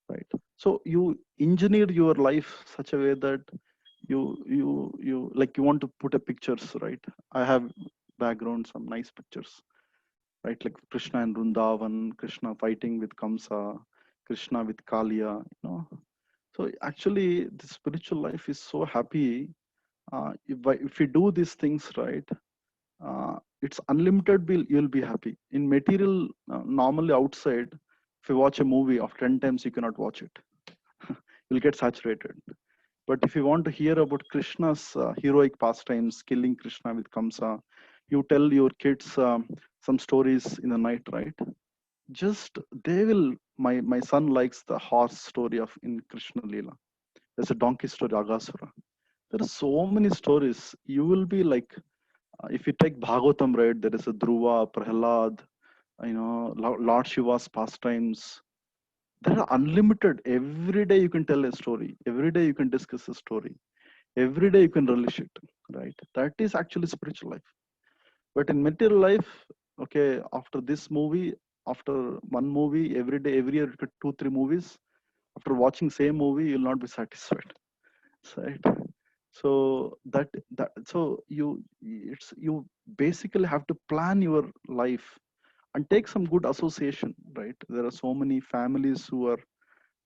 Right. So you engineer your life such a way that you like you want to put a pictures, right? I have background some nice pictures, right? Like Krishna and Vrindavan, Krishna fighting with Kamsa, Krishna with Kalia, So actually, the spiritual life is so happy. If you do these things right, it's unlimited. You'll be happy. In material, normally outside, if you watch a movie of 10 times, you cannot watch it. You'll get saturated. But if you want to hear about Krishna's heroic pastimes, killing Krishna with Kamsa, you tell your kids some stories in the night, right? Just they will. My son likes the horse story of in Krishna Leela. There's a donkey story, Agasura. There are so many stories. You will be like, if you take Bhagavatam, right? There is a Dhruva, Prahlad, Lord Shiva's pastimes. There are unlimited. Every day you can tell a story. Every day you can discuss a story. Every day you can relish it, right? That is actually spiritual life. But in material life, okay, after this movie, after one movie, every day, every year, 2-3 movies. After watching same movie, you'll not be satisfied, right? So you basically have to plan your life and take some good association, right? There are so many families who are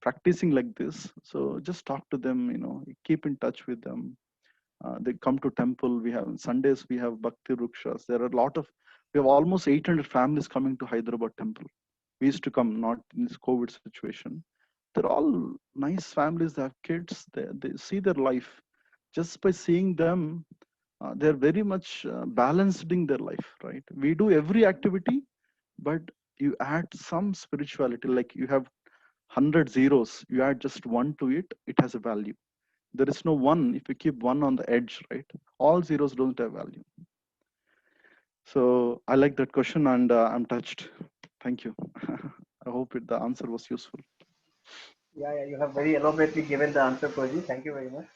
practicing like this, so just talk to them, keep in touch with them. They come to temple. We have Sundays, we have Bhakti Rukshas. There are a lot of, we have almost 800 families coming to Hyderabad temple. We used to come, not in this COVID situation. They're all nice families. They have kids. They see their life. Just by seeing them, they're very much balanced in their life, right? We do every activity, but you add some spirituality. Like you have 100 zeros, you add just one to it, it has a value. There is no one. If you keep one on the edge, right? All zeros don't have value. So I like that question, and I'm touched. Thank you. I hope the answer was useful. Yeah, you have very elaborately given the answer, Koji. Thank you very much.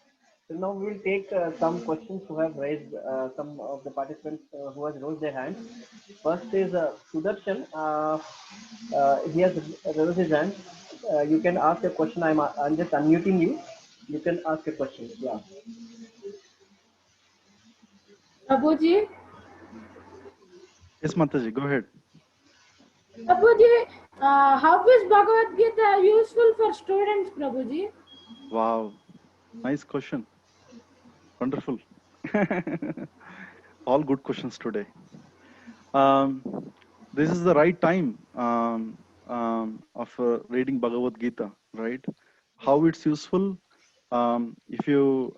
So now we will take some questions who have raised some of the participants who has raised their hands. First is Sudarshan. He has raised his hand. You can ask a question. I'm just unmuting you. You can ask a question. Yeah. Prabhuji, Yes, Mataji, go ahead. Prabhuji, how is Bhagavad Gita useful for students, Prabhuji? Wow, nice question. Wonderful. All good questions today. Um, this is the right time of reading Bhagavad Gita, right? How it's useful. If you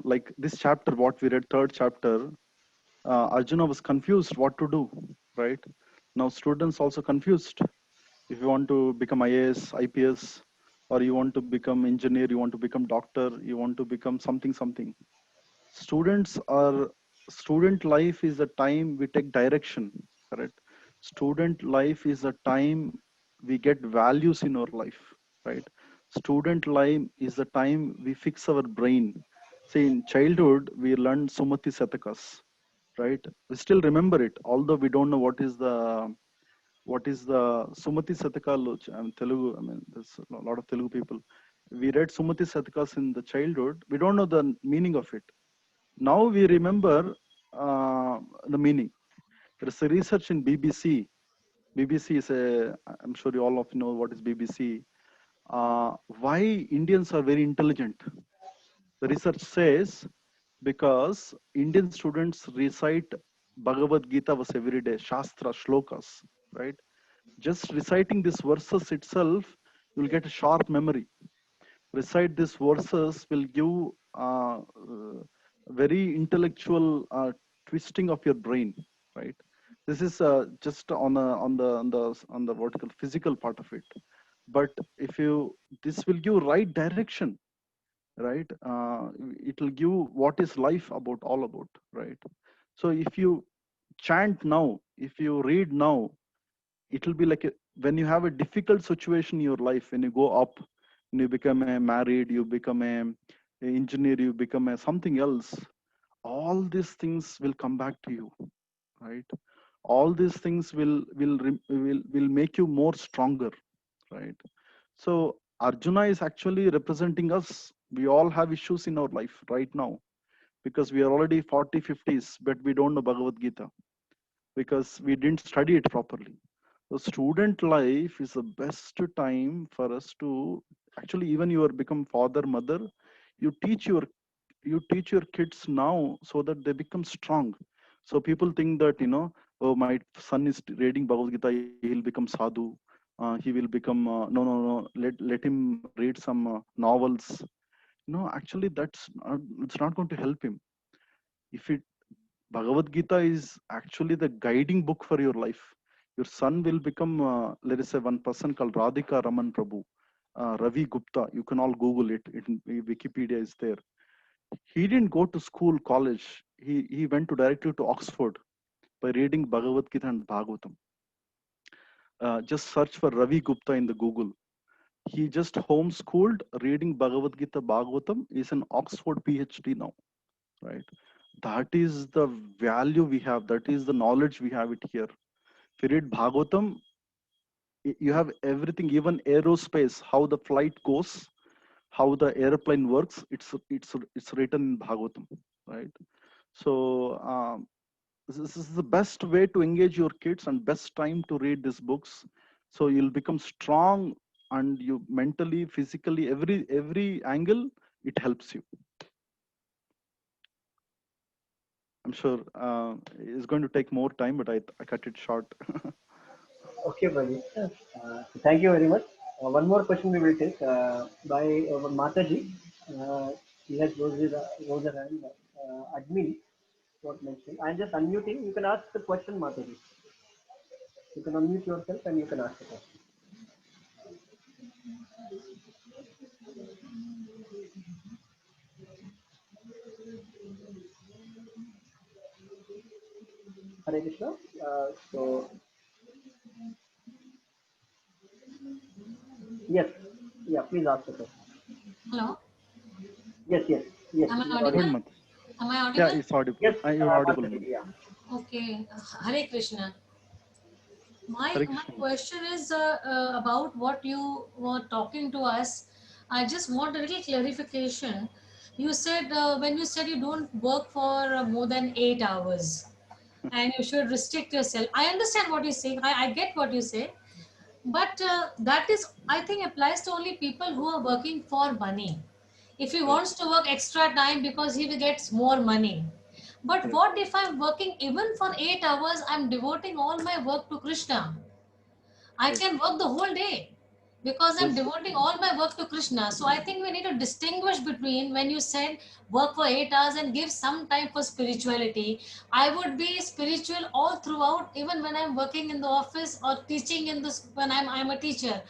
like this chapter, what we read, third chapter, Arjuna was confused what to do, right? Now students also confused. If you want to become IAS, IPS, or you want to become engineer, you want to become doctor, you want to become something. Students are student life is the time we take direction, correct? Student life is the time we get values in our life, right? Student life is the time we fix our brain. See, in childhood we learn Sumati Satakas, right? We still remember it, although we don't know what is the Sumati Satakalu. I mean, Telugu. I mean, there's a lot of Telugu people. We read Sumati Satakas in the childhood. We don't know the meaning of it. Now we remember the meaning. There is a research in BBC. BBC is a. I'm sure you all of you know what is BBC. Why Indians are very intelligent. The research says because Indian students recite Bhagavad Gita was every day, Shastra, Shlokas, right? Just reciting these verses itself, you'll get a sharp memory. Recite these verses will give very intellectual twisting of your brain, right? This is just on the vertical physical part of it. But if you this will give right direction, right? It will give what is life about all about, right? So if you chant now, if you read now, it will be like when you have a difficult situation in your life, when you go up, when you become a married, you become a engineer, you become a something else, all these things will come back to you, right? All these things will make you more stronger, right? So Arjuna is actually representing us. We all have issues in our life right now because we are already 40, 50s, but we don't know Bhagavad Gita because we didn't study it properly. The student life is the best time for us to actually, even you are become father, mother, you teach your kids now so that they become strong. So people think that oh, my son is reading Bhagavad Gita, he'll become sadhu. He will become no. Let him read some novels. No, actually, it's not going to help him. If it Bhagavad Gita is actually the guiding book for your life. Your son will become, let us say, one person called Radhika Raman Prabhu, Ravi Gupta. You can all Google it. Wikipedia is there. He didn't go to school, college. He went to directly to Oxford by reading Bhagavad Gita and Bhagavatam. Just search for Ravi Gupta in the Google. He just homeschooled reading Bhagavad Gita Bhagavatam. Is an Oxford PhD now, right? That is the value we have. That is the knowledge we have it here. If you read Bhagavatam, you have everything, even aerospace, how the flight goes, how the airplane works. It's written in Bhagavatam, right? So this is the best way to engage your kids and best time to read these books. So you'll become strong and you mentally, physically, every angle it helps you. I'm sure it's going to take more time, but I cut it short. Okay, buddy. Thank you very much. One more question we will take by Mataji. He has rose her hand. Admin, what mentioned. I'm just unmuting. You can ask the question, Mataji. You can unmute yourself and you can ask the question. Hare Krishna. So, yes. Yeah, please ask the question. Hello, Yes, yes, yes. am I You're Go ahead, audible? audible. Mataji. Am I Yeah, audible? it's audible. Yes, You're audible, Mataji, Mataji. yeah. Okay, Hare Krishna. My Hare Krishna. question is about what you were talking to us. I just want a little clarification. You said when you said you don't work for more than 8 hours and you should restrict yourself. I understand what you say. I get what you say. But that is, I think, applies to only people who are working for money. If he Correct. wants to work extra time because he gets more money. But Correct. what if I'm working even for 8 hours? I'm devoting all my work to Krishna. I Correct. can work the whole day because I'm Yes. devoting all my work to Krishna. So I think we need to distinguish between when you said work for 8 hours and give some time for spirituality. I would be spiritual all throughout, even when I'm working in the office or teaching in this when I'm a teacher.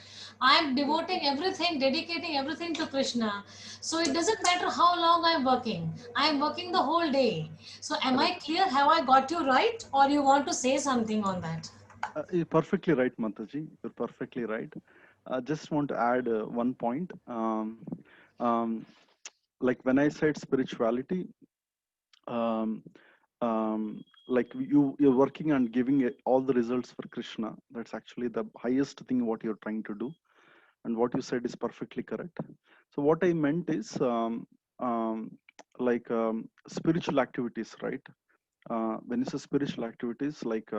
I'm devoting everything, dedicating everything to Krishna. So it doesn't matter how long I'm working. I'm working the whole day. So am I Correct. clear? Have I got you right? Or you want to say something on that? You're perfectly right, Mataji. You're perfectly right. I just want to add one point. Um, like when I said spirituality, um, like you're working on giving all the results for Krishna. That's actually the highest thing what you're trying to do, and what you said is perfectly correct. So what I meant is spiritual activities, right? When you say spiritual activities, like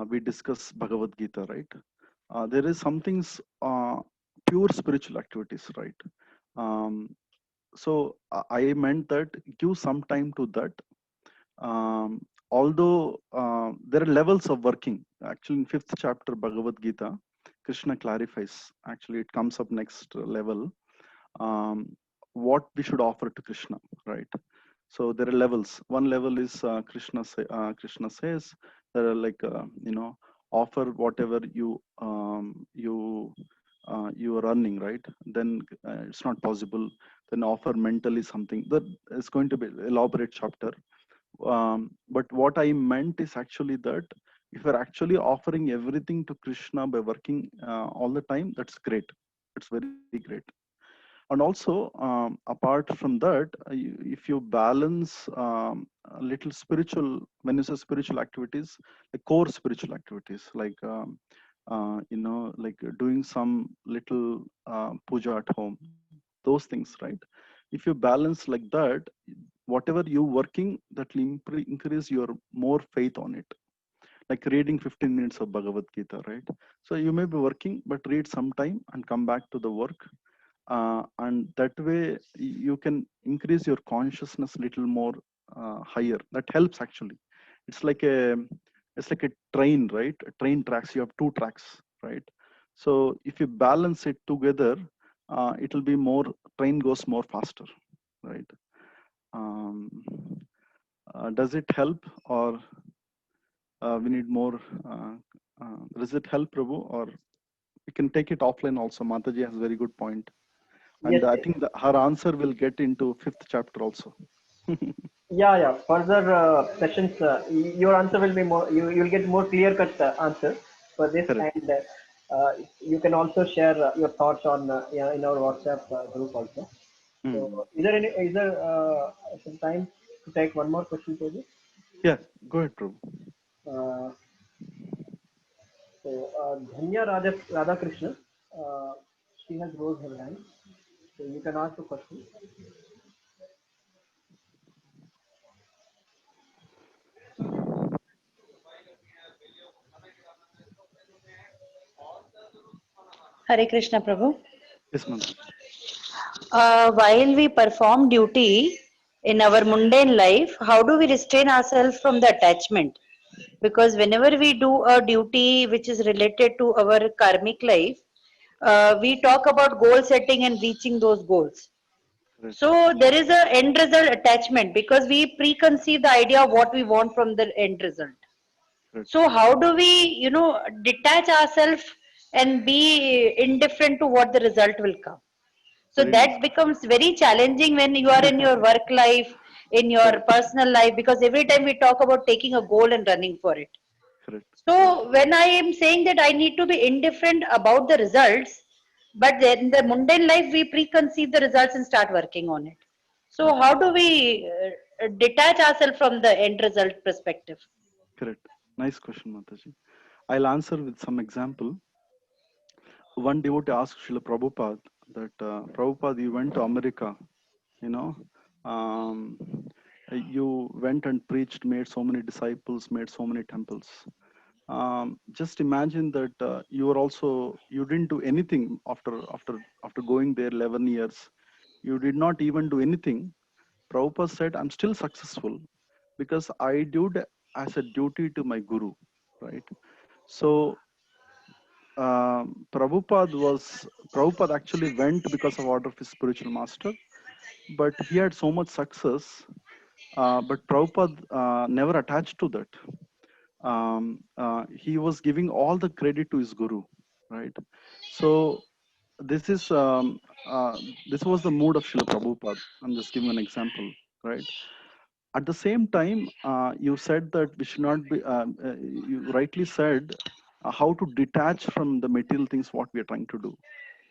we discuss Bhagavad Gita, right? There is some things pure spiritual activities, right? Um, so I meant that give some time to that. Although there are levels of working. Actually, in fifth chapter Bhagavad Gita, Krishna clarifies. Actually, it comes up next level. What we should offer to Krishna, right? So there are levels. One level is Krishna says there are like offer whatever you are earning, right? Then it's not possible. Then offer mentally something that is going to be elaborate chapter. But what I meant is actually that if you're actually offering everything to Krishna by working all the time, that's great. It's very great. And also apart from that, if you balance a little spiritual, when you say spiritual activities, like core spiritual activities, like like doing some little puja at home, those things, right? If you balance like that, whatever you working, that will increase your more faith on it, like reading 15 minutes of Bhagavad Gita, right? So you may be working but read some time and come back to the work, and that way you can increase your consciousness little more higher. That helps actually. It's like a it's like a train, right? A train tracks, you have two tracks, right? So if you balance it together, it will be more, train goes more faster, right? um, does it help, or we need more does it help, Prabhu? Or we can take it offline also. Mataji has a very good point. Yes, And I yes. think that her answer will get into fifth chapter also. Yeah, yeah. Further sessions, your answer will be more. You'll get more clear-cut answer for this, Correct. and you can also share your thoughts on yeah, in our WhatsApp group also. Hmm. So, is there some time to take one more question, please? Yeah, go ahead, Prabhu. Uh, Dhanya Radhakrishna, she has raised her hand. So you can ask the question. Hare Krishna Prabhu. Yes, Mataji. While we perform duty in our mundane life, how do we restrain ourselves from the attachment? Because whenever we do a duty which is related to our karmic life, we talk about goal setting and reaching those goals. Correct. So there is a end result attachment because we preconceive the idea of what we want from the end result. Correct. So how do we, detach ourselves and be indifferent to what the result will come? So Very nice. that becomes very challenging when you are in your work life, in your Correct. personal life, because every time we talk about taking a goal and running for it. Correct. So when I am saying that I need to be indifferent about the results, But then in the mundane life, we preconceive the results and start working on it. So how do we detach ourselves from the end result perspective? Correct. Nice question, Mataji. I'll answer with some example. One devotee asked Srila Prabhupada that, Prabhupada, you went to America, you know, um, you went and preached, made so many disciples, made so many temples. Just imagine that you were also, you didn't do anything after going there 11 years. You did not even do anything. Prabhupada said, I'm still successful because I did as a duty to my guru, right? So Prabhupada actually went because of order of his spiritual master, but he had so much success. But Prabhupada never attached to that. He was giving all the credit to his guru, right? So this is this was the mood of Srila Prabhupada. I'm just giving an example, right? At the same time, you said that we should not be. You rightly said how to detach from the material things what we are trying to do.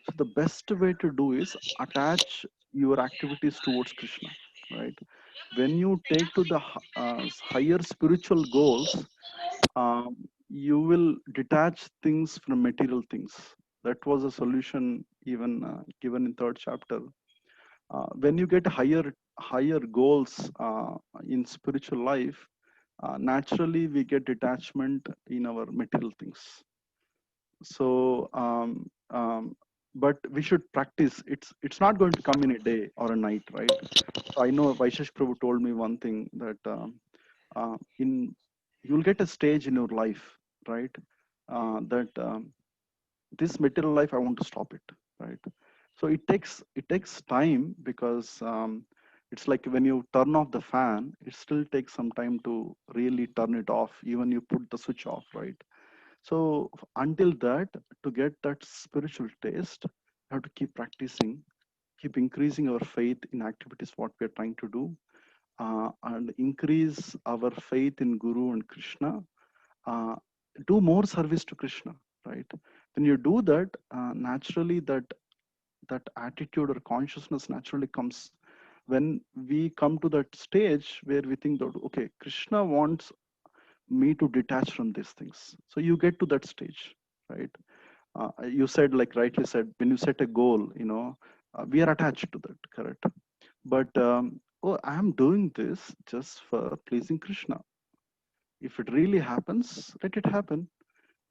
So the best way to do is attach your activities towards Krishna, right? When you take to the higher spiritual goals, you will detach things from material things. That was a solution even given in third chapter. When you get higher goals in spiritual life, naturally we get detachment in our material things. So but we should practice. It's not going to come in a day or a night, right? So I know Vaishesh Prabhu told me one thing that in you'll get a stage in your life, right? That this material life I want to stop it, right? So it takes time because it's like when you turn off the fan, it still takes some time to really turn it off, even you put the switch off, right? So until that, to get that spiritual taste, you have to keep practicing, keep increasing our faith in activities what we are trying to do, and increase our faith in Guru and Krishna. uh, do more service to Krishna, right? When you do that, naturally that attitude or consciousness naturally comes. When we come to that stage where we think that, okay, Krishna wants me to detach from these things, so you get to that stage, right? You said, like rightly said, when you set a goal, we are attached to that, correct? But oh, I am doing this just for pleasing Krishna. If it really happens, let it happen.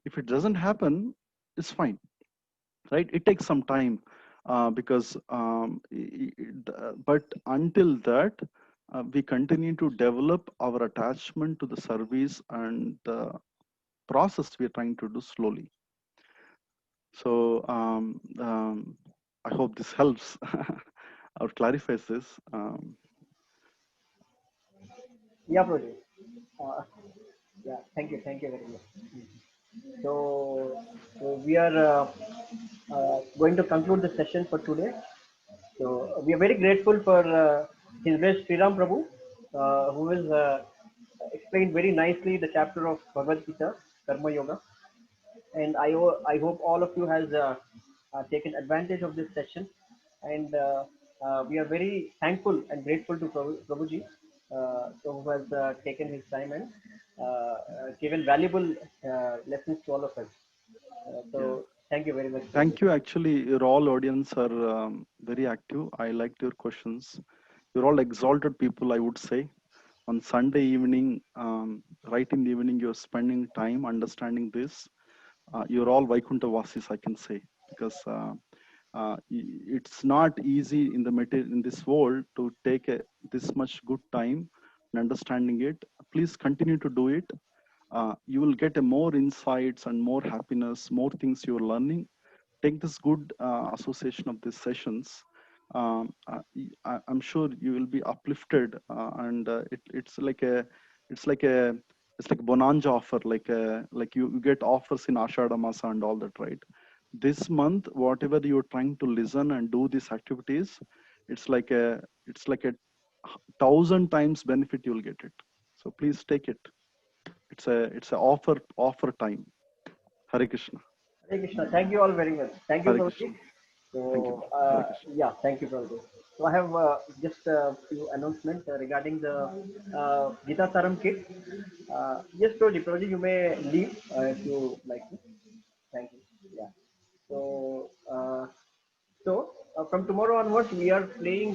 If it doesn't happen, it's fine, right? It takes some time because but until that, we continue to develop our attachment to the service and the process we are trying to do slowly. So I hope this helps or clarifies this. Yeah, Prabhuji. Yeah, thank you very much. So we are going to conclude the session for today. So we are very grateful for His Grace Sri Ram Prabhu, who has explained very nicely the chapter of Bhagavad Gita, Karma Yoga, and I hope all of you has taken advantage of this session, and we are very thankful and grateful to Prabhuji, who has taken his time and given valuable lessons to all of us. Yeah. So thank you very much, Prabhuji. Thank you. Actually, your all audience are very active. I liked your questions. You're all exalted people, I would say. On Sunday evening, right in the evening, you're spending time understanding this. You're all Vaikuntha Vasis, I can say, because it's not easy in the in this world to take this much good time in understanding it. Please continue to do it. You will get a more insights and more happiness, more things you're learning. Take this good association of these sessions. I'm sure you will be uplifted, and it's like a it's like a bonanza offer, like you get offers in Ashada Masa and all that, right? This month, whatever you're trying to listen and do these activities, it's like a 1,000 times benefit you'll get it. So please take it. It's a offer time. Hare Krishna. Hare Krishna. Thank you all very much. Thank you, Hare Prabhuji. Krishna. Thank you. So Hare Krishna. yeah, thank you, Prabhu. So I have just a few announcements regarding the Gita Saram kit. Yes, Prabhu, you may leave if you like to. Thank you. Yeah. So from tomorrow onwards, we are playing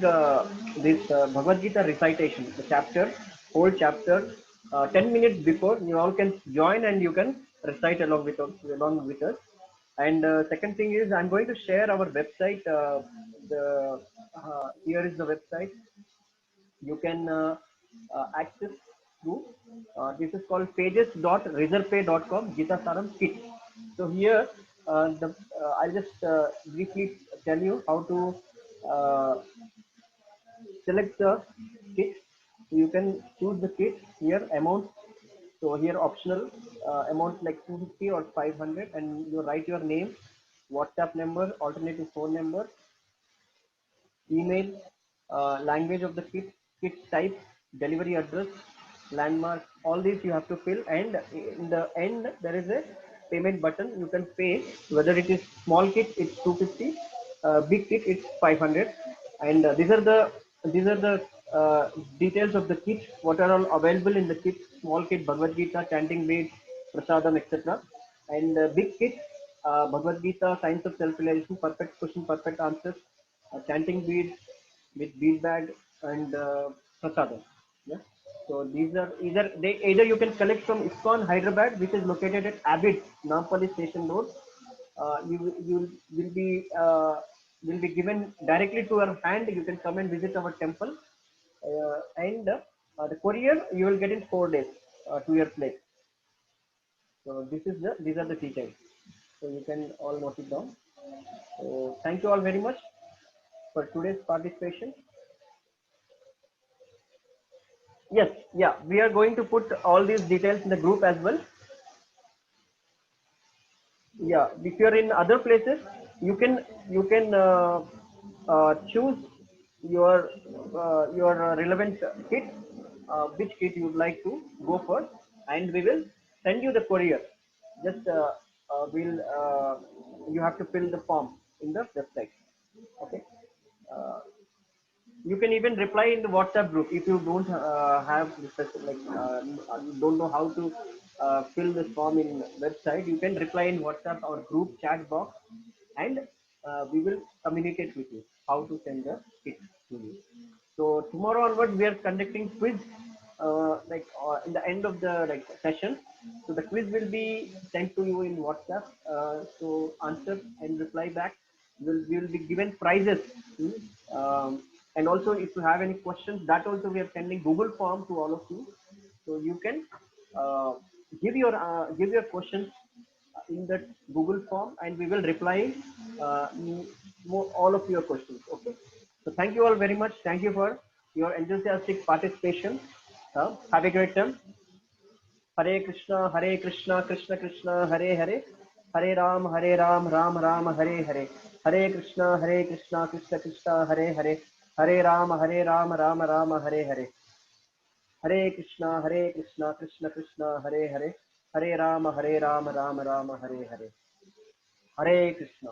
this Bhagavad Gita recitation, the chapter, whole chapter, 10 minutes before. You all can join and you can recite along with us. And second thing is, I'm going to share our website. Here is the website. You can access through. This is called pages.reserpay.com Gita Saram kit. So here, I'll just briefly tell you how to select the kit. So you can choose the kit here, amount. So here optional amount like 250 or 500, and you write your name, WhatsApp number, alternative phone number, email, language of the kit, kit type, delivery address, landmark, all these you have to fill, and in the end there is a payment button. You can pay whether it is small kit it's 250, big kit it's 500, and these are the details of the kit, what are all available in the kit. Small kit Bhagavad Gita, chanting beads, prasadam, etc. And big kit Bhagavad Gita, science of self-realization, perfect question, perfect answers, chanting beads with bead bag, and prasadam. Yeah. So these are either you can collect from ISKCON Hyderabad, which is located at Abbott Nampally Station Road. You will be given directly to your hand. You can come and visit our temple, and the courier you will get in 4 days to your place. So these are the details. So you can all note it down. So thank you all very much for today's participation. Yes, yeah, we are going to put all these details in the group as well. Yeah, if you're in other places, you can choose your relevant kit, which kit you would like to go for, and we will send you the courier. Just we'll you have to fill the form in the website. Okay. Uh, you can even reply in the WhatsApp group if you don't have don't know how to fill this form in website. You can reply in WhatsApp or group chat box, and we will communicate with you how to send the kit to you. So tomorrow onward we are conducting quiz in the end of the session. So the quiz will be sent to you in WhatsApp. So answer and reply back. We will be given prizes. And also if you have any questions, that also we are sending Google form to all of you. So you can give your questions in that Google form, and we will reply all of your questions. Okay. So thank you all very much. Thank you for your enthusiastic participation. Have a great time. Hare Krishna, Krishna Krishna, Hare Hare, Hare Ram, Ram Ram, Hare Hare, Hare Krishna, Krishna Krishna, Hare Hare, Hare Ram, Ram Ram, Hare Hare, Hare Krishna, Krishna Krishna, Hare Hare, Hare Ram, Ram Ram, Hare Hare, Hare Krishna.